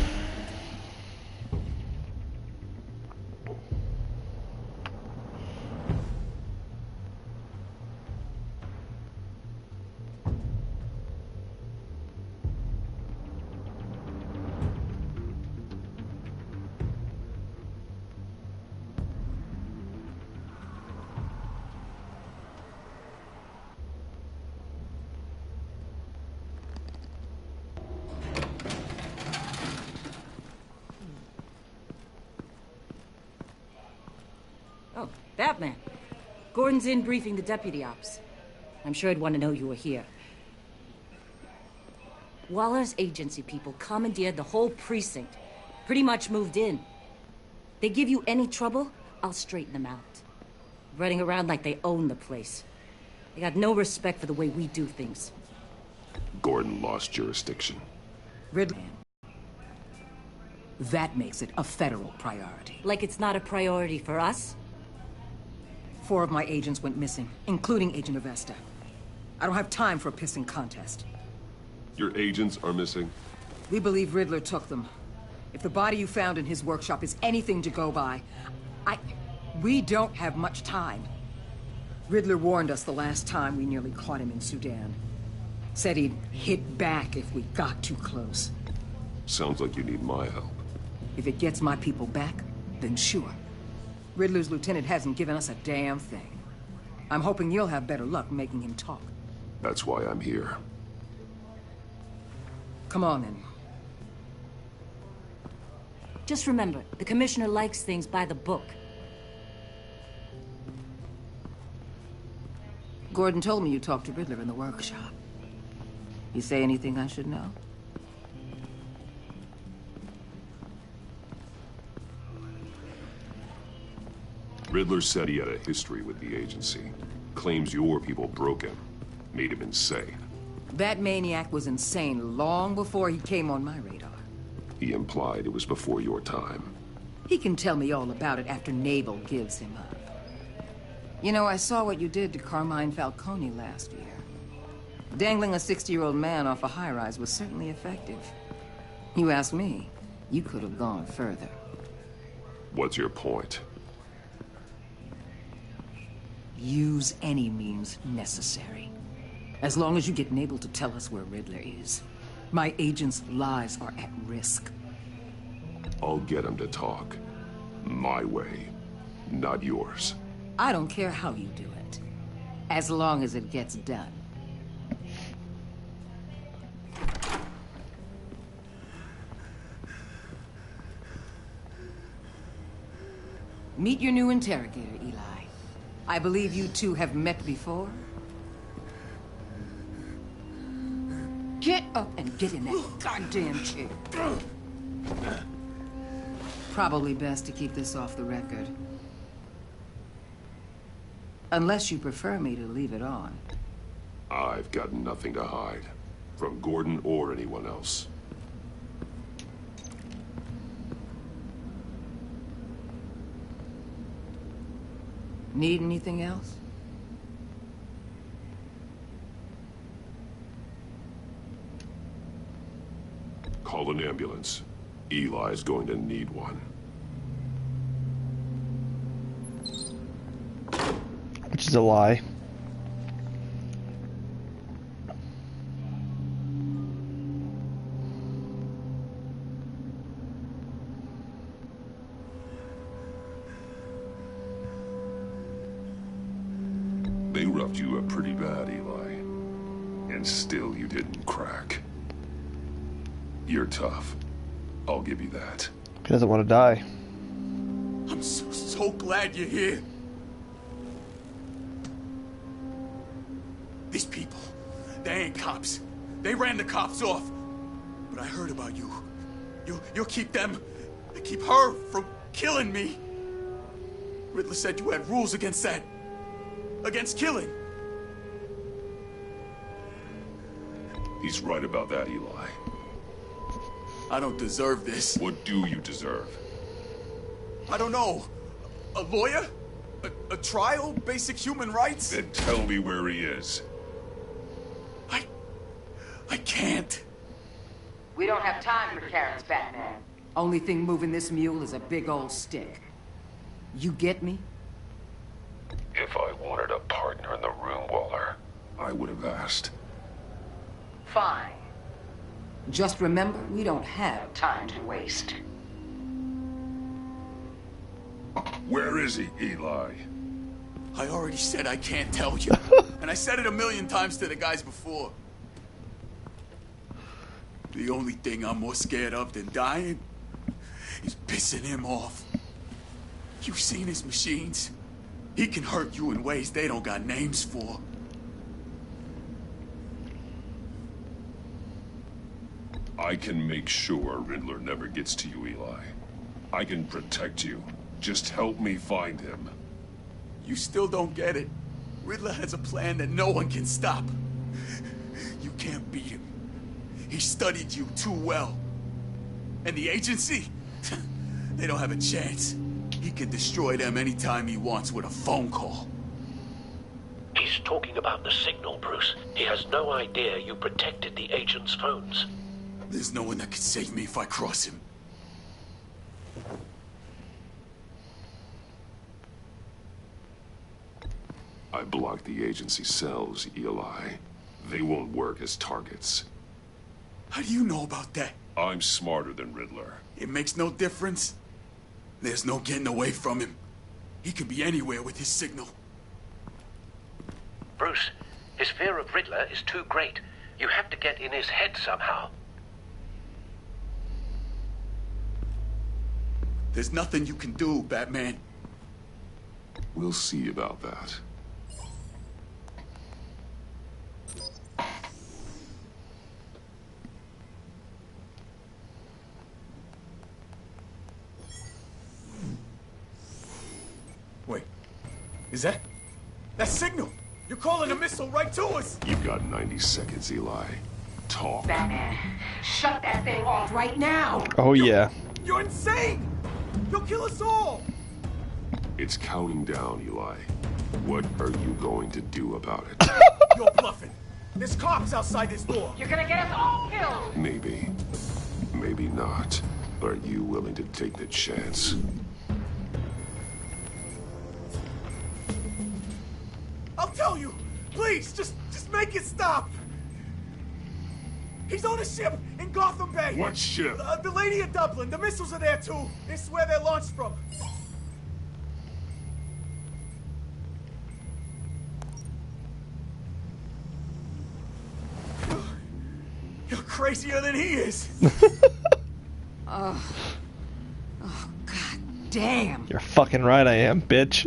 Oh, Batman. Gordon's in briefing the deputy ops. I'm sure I'd want to know you were here. Waller's agency people commandeered the whole precinct. Pretty much moved in. They give you any trouble, I'll straighten them out. Running around like they own the place. They got no respect for the way we do things. Gordon lost jurisdiction. Riddler. That makes it a federal priority. Like it's not a priority for us? 4 of my agents went missing, including Agent Avesta. I don't have time for a pissing contest. Your agents are missing? We believe Riddler took them. If the body you found in his workshop is anything to go by, we don't have much time. Riddler warned us the last time we nearly caught him in Sudan. Said he'd hit back if we got too close. Sounds like you need my help. If it gets my people back, then sure. Riddler's lieutenant hasn't given us a damn thing. I'm hoping you'll have better luck making him talk. That's why I'm here. Come on, then. Just remember, the Commissioner likes things by the book. Gordon told me you talked to Riddler in the workshop. You say anything I should know? Riddler said he had a history with the agency. Claims your people broke him. Made him insane. That maniac was insane long before he came on my radar. He implied it was before your time. He can tell me all about it after Naval gives him up. You know, I saw what you did to Carmine Falcone last year. Dangling a 60-year-old man off a high-rise was certainly effective. You ask me, you could have gone further. What's your point? Use any means necessary. As long as you get Naval to tell us where Riddler is. My agent's lives are at risk. I'll get him to talk. My way, not yours. I don't care how you do it, as long as it gets done. Meet your new interrogator, Eli. I believe you two have met before? Get up and get in that goddamn chair. Probably best to keep this off the record. Unless you prefer me to leave it on. I've got nothing to hide. From Gordon or anyone else. Need anything else? Call an ambulance. Eli's going to need one. Which is a lie. They roughed you up pretty bad, Eli. And still you didn't crack. You're tough. I'll give you that. He doesn't want to die. I'm so glad you're here. These people, they ain't cops. They ran the cops off. But I heard about you. You'll keep them, keep her from killing me. Riddler said you had rules against that. Against killing. He's right about that, Eli. I don't deserve this. What do you deserve? I don't know. A lawyer? A trial? Basic human rights? Then tell me where he is. I can't. We don't have time for Karen's Batman. Only thing moving this mule is a big old stick. You get me? If I wanted a partner in the room, Waller, I would have asked. Fine. Just remember, we don't have time to waste. Where is he, Eli? I already said I can't tell you. And I said it 1,000,000 times to the guys before. The only thing I'm more scared of than dying is pissing him off. You've seen his machines. He can hurt you in ways they don't got names for. I can make sure Riddler never gets to you, Eli. I can protect you. Just help me find him. You still don't get it. Riddler has a plan that no one can stop. You can't beat him. He studied you too well. And the agency? They don't have a chance. He can destroy them anytime he wants with a phone call. He's talking about the signal, Bruce. He has no idea you protected the agent's phones. There's no one that can save me if I cross him. I blocked the agency cells, Eli. They won't work as targets. How do you know about that? I'm smarter than Riddler. It makes no difference. There's no getting away from him. He could be anywhere with his signal. Bruce, his fear of Riddler is too great. You have to get in his head somehow. There's nothing you can do, Batman. We'll see about that. Wait, is that signal? You're calling a missile right to us! You've got 90 seconds, Eli. Talk. Batman, shut that thing off right now! Oh, yeah. You're insane! You'll kill us all! It's counting down, Eli. What are you going to do about it? You're bluffing. There's cops outside this door. You're gonna get us all killed! Maybe. Maybe not. Are you willing to take the chance? I'll tell you! Please, just make it stop! He's on a ship in Gotham Bay! What ship? The Lady of Dublin. The missiles are there, too. This is where they're launched from. You're crazier than he is! Oh, God damn! You're fucking right I am, bitch.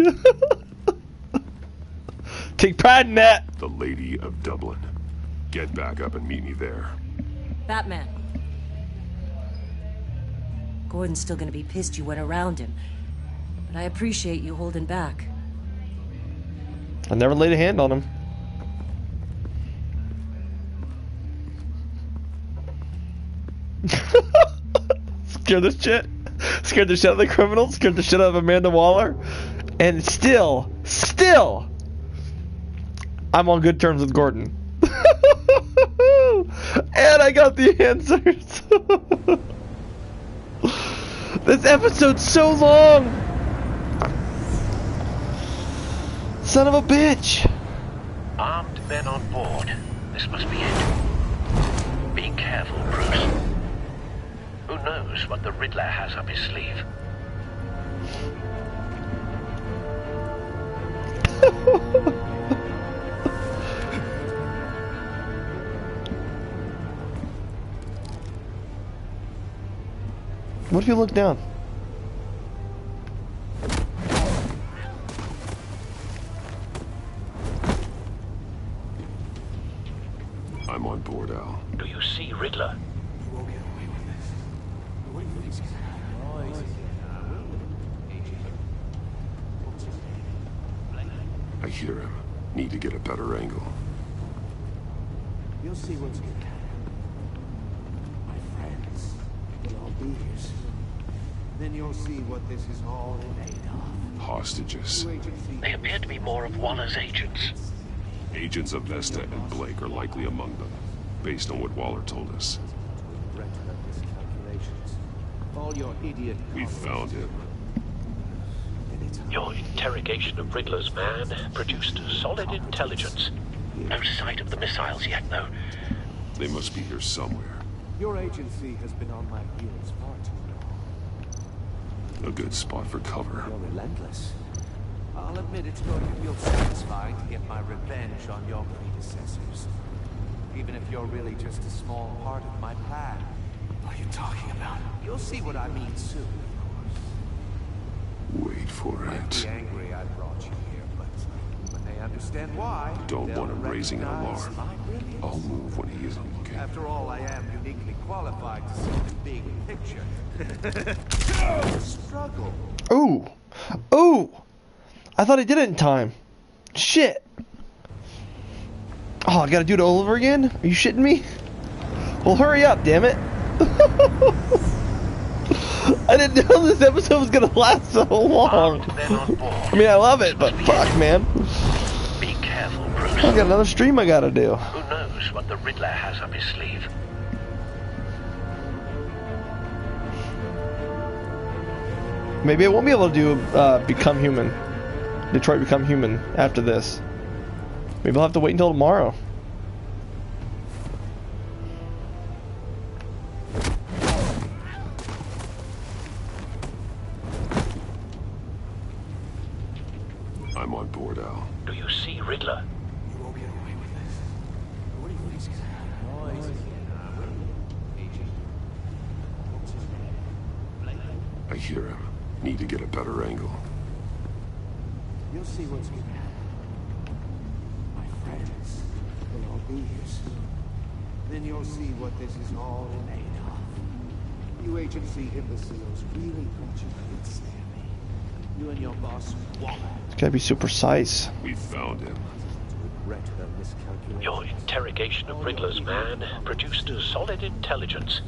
Take pride in that! The Lady of Dublin. Get back up and meet me there. Batman. Gordon's still gonna be pissed you went around him. But I appreciate you holding back. I never laid a hand on him. Scared the shit. Scared the shit out of the criminals. Scared the shit out of Amanda Waller. And still, I'm on good terms with Gordon. And I got the answers. This episode's so long. Son of a bitch. Armed men on board. This must be it. Be careful, Bruce. Who knows what the Riddler has up his sleeve? What if you look down? I'm on board, Al. Do you see Riddler? I hear him. Need to get a better angle. You'll see what's going to happen. My friends, you'll be here soon. Then you'll see what this is all made of. Hostages. They appear to be more of Waller's agents. Agents of Vesta and Blake are likely among them, based on what Waller told us. All your idiot. We found him. Your interrogation of Riddler's man produced solid intelligence. No sight of the missiles yet, though. They must be here somewhere. Your agency has been on my heels far too long. A good spot for cover. You're relentless. I'll admit it's going to feel satisfying to get my revenge on your predecessors. Even if you're really just a small part of my plan. What are you talking about? You'll see what I mean soon, of course. Wait for Be it. angry I brought you here, but when they understand why, Don't they'll want him raising an recognize alarm. my brilliance. I'll move when he isn't looking. After all, I am uniquely qualified to see the big picture. Struggle. Ooh. Ooh. I thought I did it in time. Shit. Oh, I gotta do it all over again? Are you shitting me? Well, hurry up, damn it. I didn't know this episode was gonna last so long. I mean, I love it, but fuck, man. Be careful, Bruce. I got another stream I gotta do. Who knows what the Riddler has up his sleeve? Maybe I won't be able to do Become Human. Detroit Become Human after this. Maybe we'll have to wait until tomorrow. I'm on board, Al. Do you see Riddler? You won't get away with this. What do you think is gonna happen? I hear him. Need to get a better angle. You'll see what's gonna happen. My friends will all be here soon. Then you'll see what this is all made of. You agency imbeciles really thought you could stand me. You and your boss, Waller. It's gotta be super precise. We found him. Your interrogation of Riddler's man produced solid intelligence.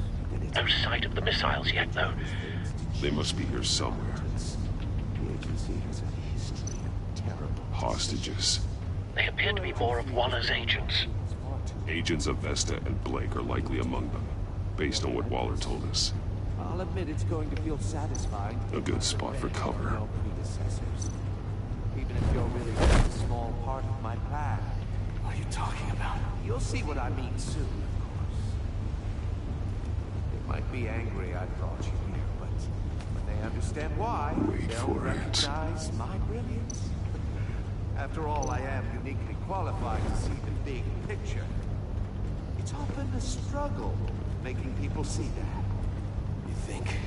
No sight of the missiles yet, though. They must be here somewhere. Hostages. They appear to be more of Waller's agents. Agents of Vesta and Blake are likely among them, based on what Waller told us. I'll admit it's going to feel satisfying. A good spot for cover. Even if you're really just a small part of my plan. What are you talking about? You'll see what I mean soon, of course. They might be angry I brought you here, but when they understand why, they'll recognize my brilliance. After all, I am uniquely qualified to see the big picture. It's often a struggle making people see that. You think?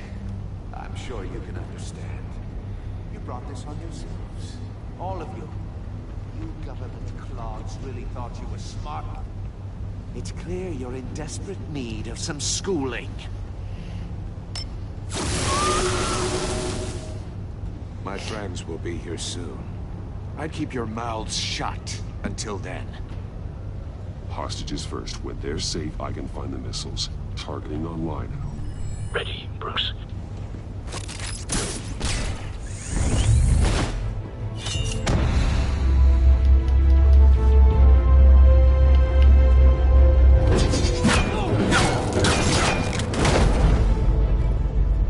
I'm sure you can understand. You brought this on yourselves. All of you. You government clods really thought you were smart. It's clear you're in desperate need of some schooling. My friends will be here soon. I'd keep your mouths shut until then. Hostages first. When they're safe, I can find the missiles. Targeting online. Ready, Bruce.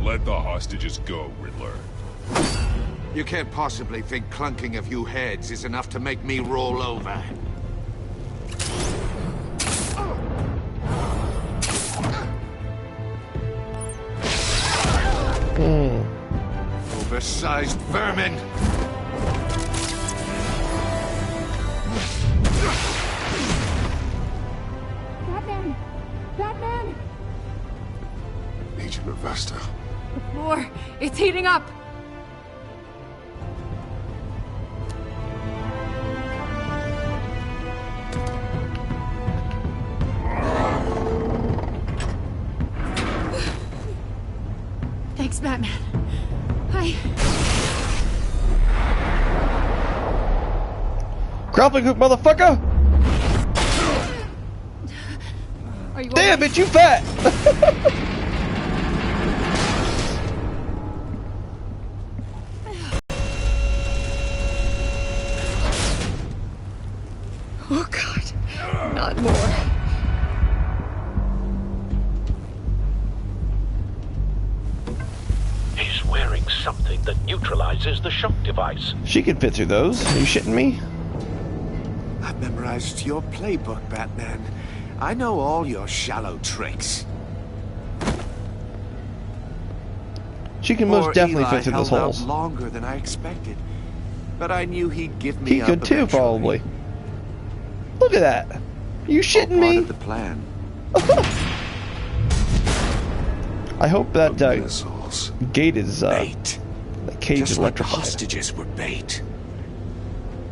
Let the hostages go, Riddler. You can't possibly think clunking a few heads is enough to make me roll over. Oversized vermin! Batman! Batman! Agent of Vesta. The floor! It's heating up! Thanks, Batman. Grappling hook, motherfucker! Are you Damn, bitch, you fat! Oh, God. Not more. He's wearing something that neutralizes the shock device. She could fit through those. Are you shitting me? I've memorized your playbook, Batman. I know all your shallow tricks. She can most definitely fit through those held holes. Out longer than I expected, but I knew he'd give me He up could too, eventually. probably. Look at that. Are you shitting Part me? of the plan. I hope that gate is bait. The cage Just is like the electrified. hostages were bait.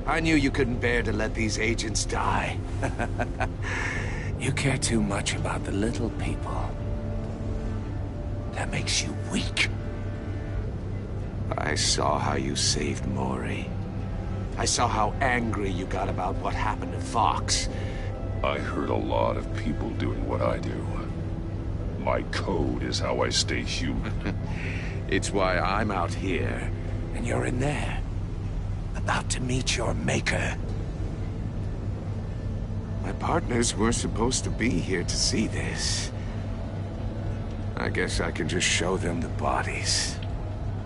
I knew you couldn't bear to let these agents die. You care too much about the little people. That makes you weak. I saw how you saved Maury. I saw how angry you got about what happened to Fox. I heard a lot of people doing what I do. My code is how I stay human. It's why I'm out here, and you're in there. About to meet your maker. My partners were supposed to be here to see this. I guess I can just show them the bodies.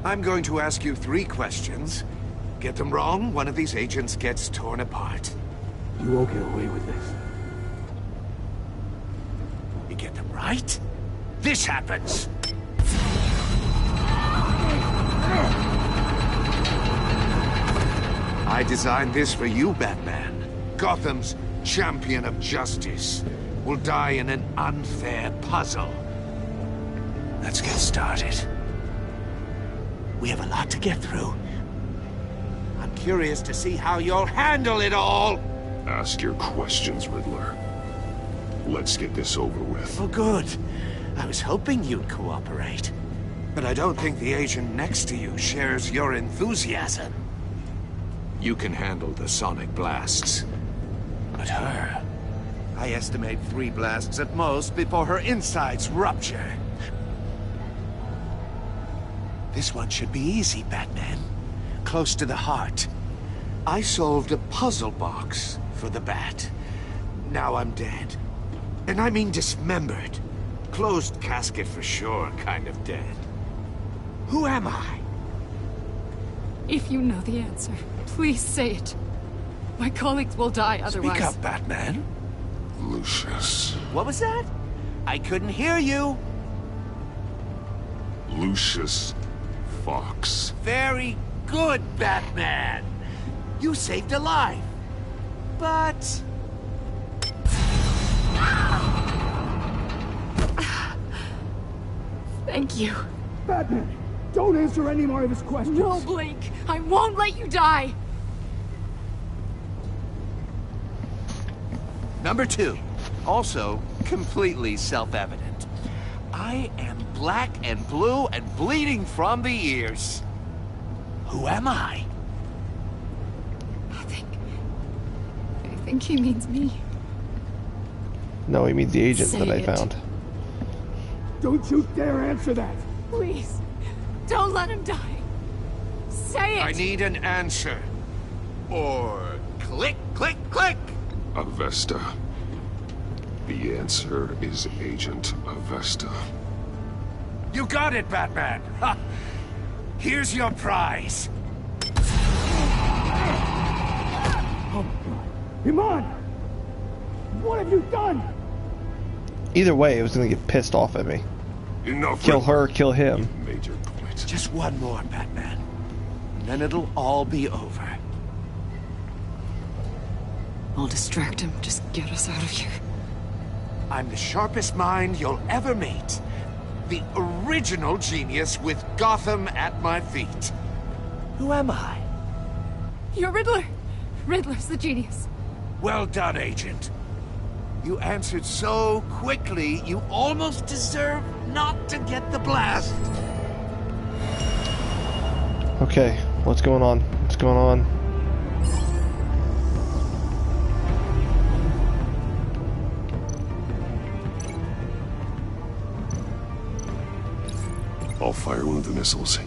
I'm going to ask you 3 questions. Get them wrong, one of these agents gets torn apart. You won't get away with this. You get them right? This happens! I designed this for you, Batman. Gotham's champion of justice will die in an unfair puzzle. Let's get started. We have a lot to get through. I'm curious to see how you'll handle it all. Ask your questions, Riddler. Let's get this over with. Oh, good. I was hoping you'd cooperate. But I don't think the agent next to you shares your enthusiasm. You can handle the sonic blasts. But her... I estimate 3 blasts at most before her insides rupture. This one should be easy, Batman. Close to the heart. I solved a puzzle box for the Bat. Now I'm dead. And I mean dismembered. Closed casket for sure, kind of dead. Who am I? If you know the answer, please say it. My colleagues will die otherwise. Speak up, Batman. Lucius. What was that? I couldn't hear you. Lucius Fox. Very good, Batman. You saved a life. But... Thank you. Batman, don't answer any more of his questions. No, Blake. I won't let you die. Number 2. Also, completely self-evident. I am black and blue and bleeding from the ears. Who am I? I think he means me. No, he means the agent Say that I it. found. Don't you dare answer that! Please, don't let him die. Say it! I need an answer. Or click, click, click! Avesta. The answer is Agent Avesta. You got it, Batman! Ha. Here's your prize. Oh my god. Iman! What have you done? Either way, it was gonna get pissed off at me. Enough. Kill her, kill him. Major point. Just one more, Batman. And then it'll all be over. I'll distract him. Just get us out of here. I'm the sharpest mind you'll ever meet. The original genius with Gotham at my feet. Who am I? You're Riddler. Riddler's the genius. Well done, Agent. You answered so quickly, you almost deserve not to get the blast. Okay, what's going on? What's going on? I'll fire one of the missiles.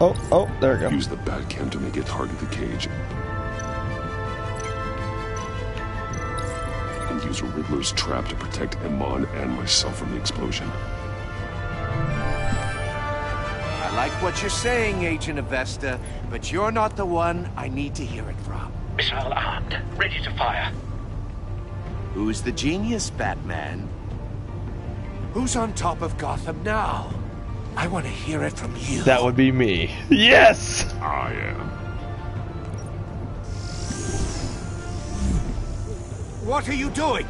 Oh, there we go. Use the Batcam to make it target the cage. And use a Riddler's trap to protect Iman and myself from the explosion. I like what you're saying, Agent Avesta, but you're not the one I need to hear it from. Missile armed, ready to fire. Who's the genius, Batman? Who's on top of Gotham now? I want to hear it from you. That would be me. Yes! I am. What are you doing?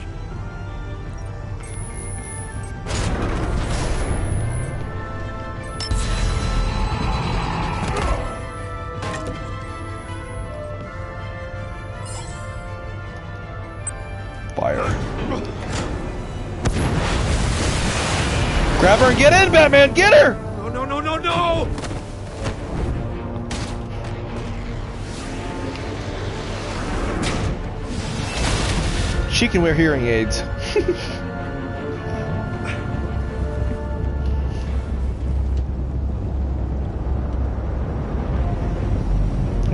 Fire. Grab her and get in, Batman! Get her! No, no, no, no, no! She can wear hearing aids.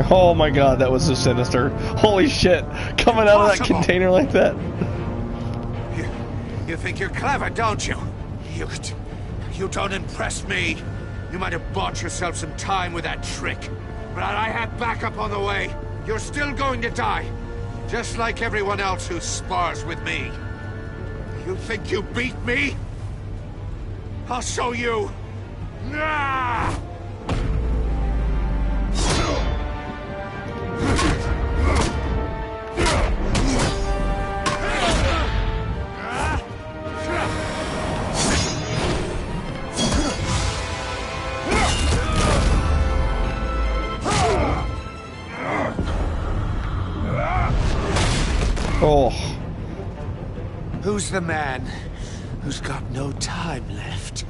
Oh my god, that was so sinister. Holy shit. Coming out of that container like that. You think you're clever, don't you? You don't impress me. You might have bought yourself some time with that trick, but I have backup on the way. You're still going to die, just like everyone else who spars with me. You think you beat me? I'll show you. Ah! Oh. Who's the man who's got no time left?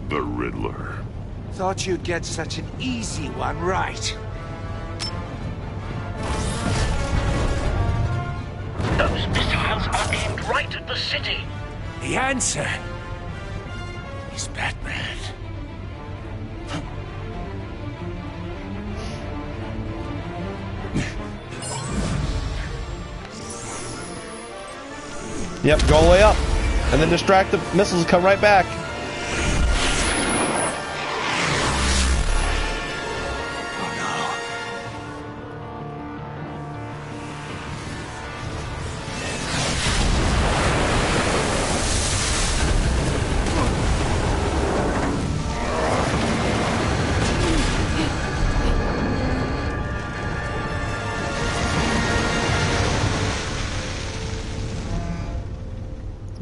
The Riddler. Thought you'd get such an easy one right. Those missiles are aimed right at the city. The answer is Batman. Yep, go all the way up. And then distract the missiles and come right back.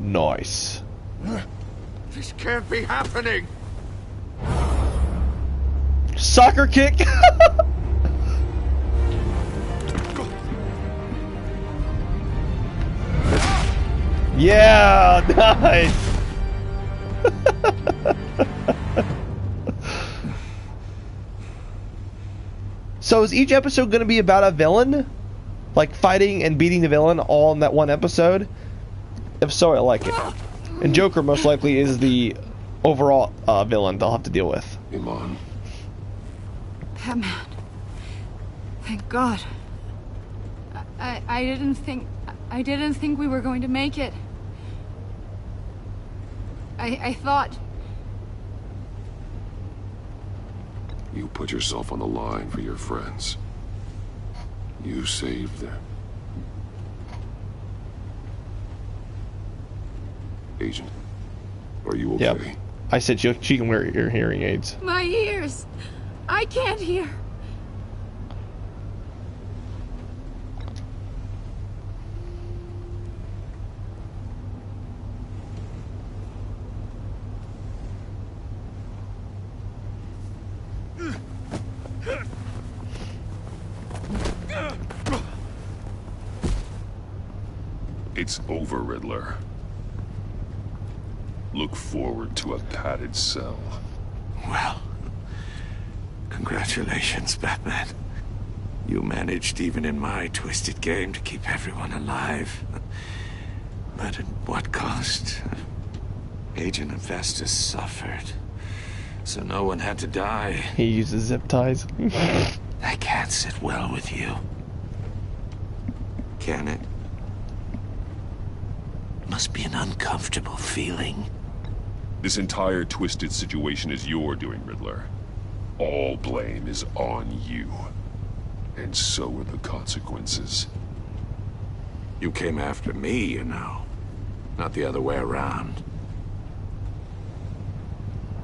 Nice. This can't be happening. Soccer kick. Yeah, nice. So is each episode going to be about a villain? Like fighting and beating the villain all in that one episode? If so, I like it. And Joker most likely is the overall villain they'll have to deal with. Iman. Batman. Thank God. I didn't think we were going to make it. I thought... You put yourself on the line for your friends. You saved them. Agent, are you okay? Yep. I said she can wear your hearing aids. My ears! I can't hear! It's over, Riddler. Look forward to a padded cell. Well, congratulations, Batman. You managed, even in my twisted game, to keep everyone alive. But at what cost? Agent Infestus suffered, so no one had to die. He uses zip ties. That can't sit well with you. Can it? Must be an uncomfortable feeling. This entire twisted situation is your doing, Riddler. All blame is on you. And so are the consequences. You came after me, you know. Not the other way around.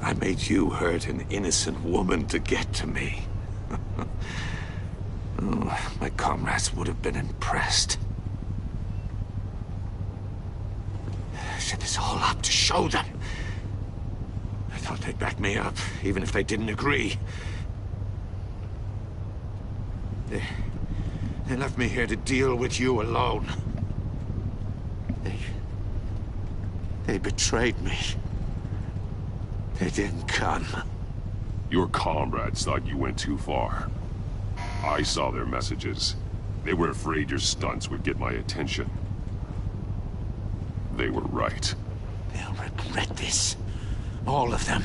I made you hurt an innocent woman to get to me. Oh, my comrades would have been impressed. I set this all up to show them. I thought they'd back me up, even if they didn't agree. They left me here to deal with you alone. They betrayed me. They didn't come. Your comrades thought you went too far. I saw their messages. They were afraid your stunts would get my attention. They were right. They'll regret this. All of them.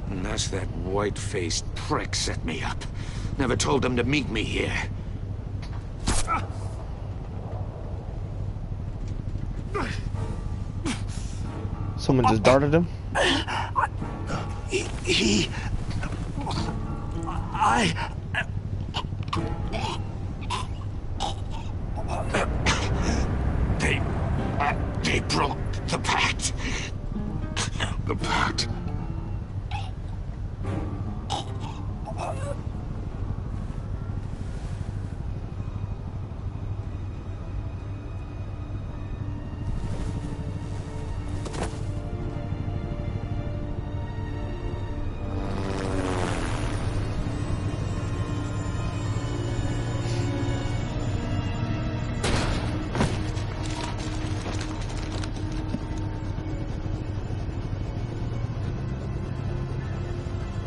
Unless that white-faced prick set me up. Never told them to meet me here. him and just darted him? They broke the pact. The pact?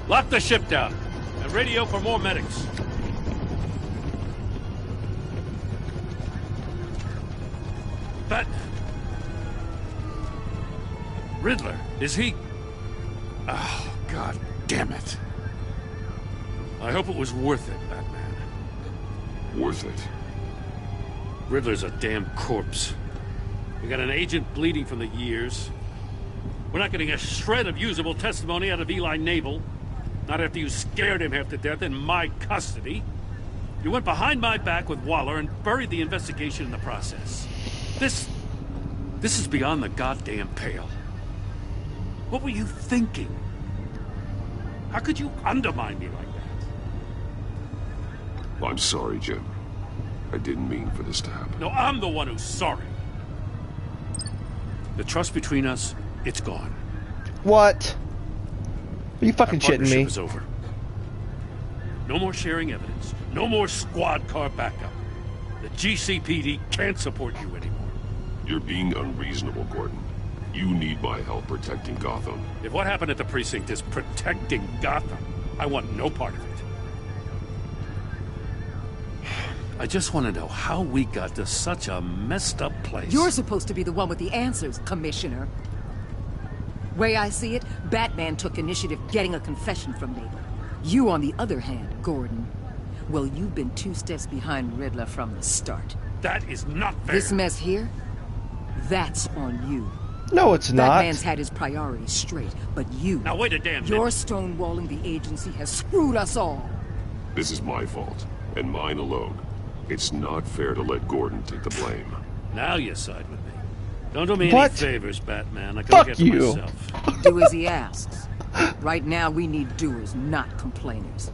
Lock the ship down and radio for more medics. But Riddler, is he? Oh, God damn it. I hope it was worth it, Batman. Worth it? Riddler's a damn corpse. We got an agent bleeding from the years. We're not getting a shred of usable testimony out of Eli Naval. Not after you scared him half to death in my custody. You went behind my back with Waller and buried the investigation in the process. This is beyond the goddamn pale. What were you thinking? How could you undermine me like that? I'm sorry, Jim. I didn't mean for this to happen. No, I'm the one who's sorry. The trust between us, it's gone. What? Are you fucking shitting me? Is over. No more sharing evidence. No more squad car backup. The GCPD can't support you anymore. You're being unreasonable, Gordon. You need my help protecting Gotham. If what happened at the precinct is protecting Gotham, I want no part of it. I just want to know how we got to such a messed up place. You're supposed to be the one with the answers, Commissioner. Way I see it, Batman took initiative getting a confession from Naval. You, on the other hand, Gordon, well, you've been 2 steps behind Riddler from the start. That is not fair. This mess here, that's on you. No, it's not. Batman's had his priorities straight, but you... Now wait a damn minute. Your stonewalling the agency has screwed us all. This is my fault, and mine alone. It's not fair to let Gordon take the blame. Now you side with me. Don't do me What? any favors, Batman. I can Fuck look you. after myself. Do as he asks. Right now, we need doers, not complainers.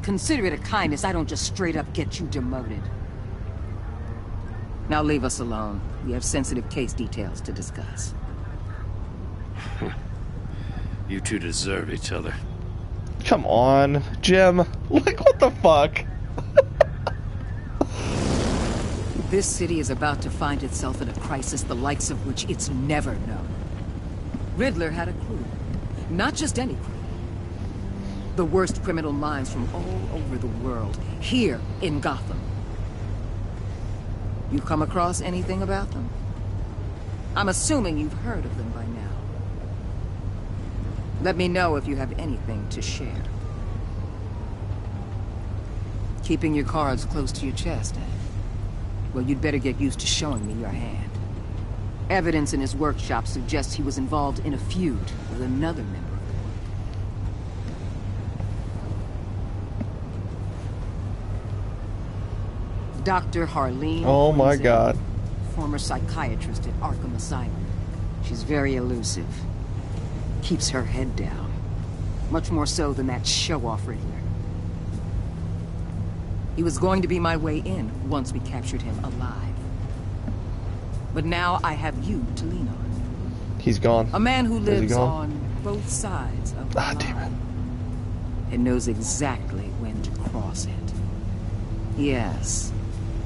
Consider it a kindness I don't just straight up get you demoted. Now leave us alone. We have sensitive case details to discuss. You two deserve each other. Come on, Jim. Like, what the fuck? This city is about to find itself in a crisis the likes of which it's never known. Riddler had a crew. Not just any crew. The worst criminal minds from all over the world, here in Gotham. You come across anything about them? I'm assuming you've heard of them by now. Let me know if you have anything to share. Keeping your cards close to your chest, eh? Well, you'd better get used to showing me your hand. Evidence in his workshop suggests he was involved in a feud with another member of the group. Dr. Harleen. Oh my God. Former psychiatrist at Arkham Asylum. She's very elusive. Keeps her head down. Much more so than that show-off Riddler. He was going to be my way in once we captured him alive. But now I have you to lean on. He's gone. A man who Is he lives gone? on both sides of the line. Damn it. And knows exactly when to cross it. Yes,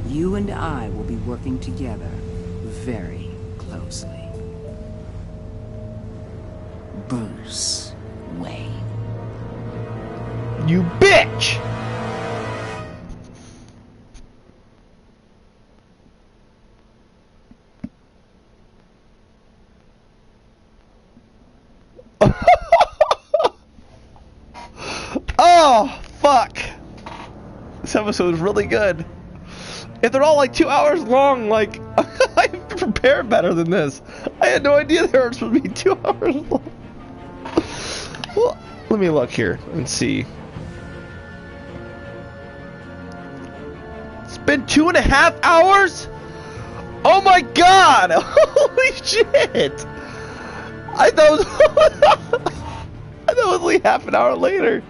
you and I will be working together very closely. Bruce Wayne. You bitch! Oh, fuck. This episode is really good. If they're all like 2 hours long, like, I prepare better than this. I had no idea they were supposed to be 2 hours long. Well, let me look here and see. It's been 2.5 hours? Oh my god! Holy shit! I thought it was only half an hour later.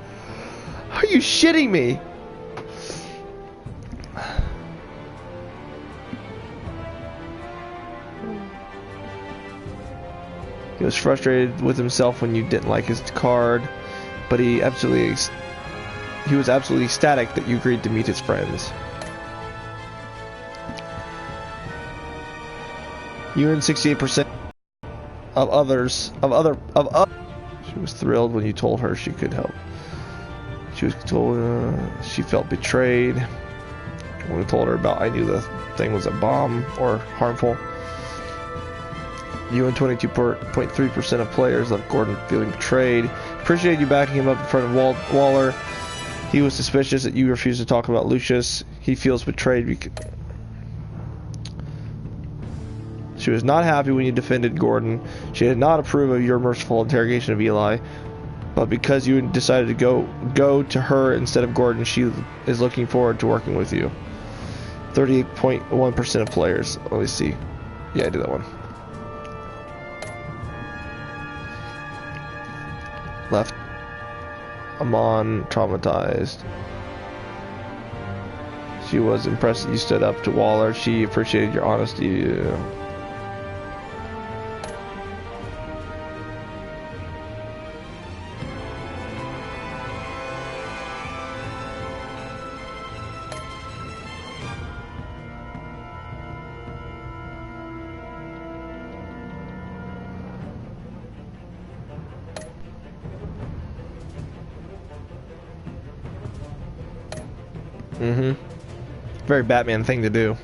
Are you shitting me? He was frustrated with himself when you didn't like his card, but he was absolutely ecstatic that you agreed to meet his friends. You and 68% of others. She was thrilled when you told her she could help. She was told she felt betrayed when we told her about I knew the thing was a bomb or harmful. You and 22.3% of players left Gordon feeling betrayed. Appreciated you backing him up in front of Waller. He was suspicious that you refused to talk about Lucius. He feels betrayed. She was not happy when you defended Gordon. She did not approve of your merciful interrogation of Eli. But because you decided to go to her instead of Gordon, she is looking forward to working with you. 38.1% of players. Let me see. Yeah, I did that one. Left Amon traumatized. She was impressed that you stood up to Waller. She appreciated your honesty. Very Batman thing to do.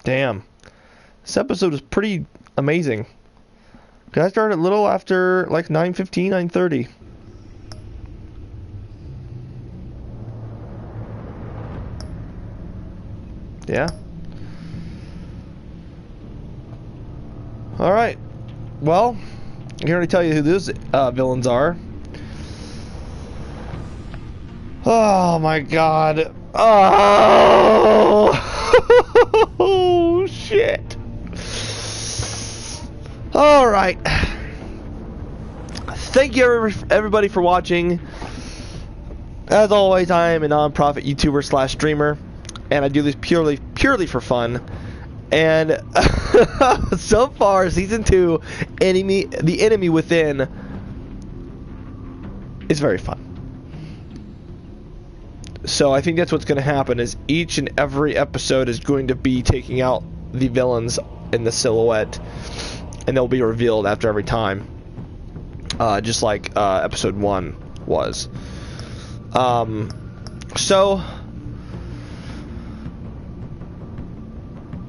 Damn. This episode is pretty amazing. I started a little after like 9:15, 9:30. Yeah. Alright. Well, I can already tell you who those villains are. Oh my god. Oh, oh shit. Alright. Thank you everybody for watching. As always, I am a non-profit YouTuber / streamer. And I do this purely for fun. And so far, Season 2, The Enemy Within, is very fun. So I think that's what's going to happen, is each and every episode is going to be taking out the villains in the silhouette. And they'll be revealed after every time. Just like Episode 1 was. So...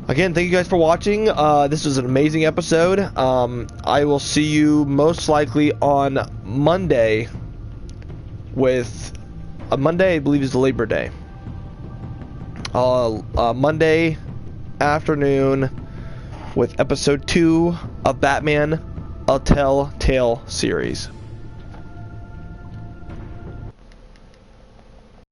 Again, thank you guys for watching. This was an amazing episode. I will see you most likely on Monday with... Monday, I believe, is Labor Day. Monday afternoon with Episode 2 of Batman, A Telltale Series.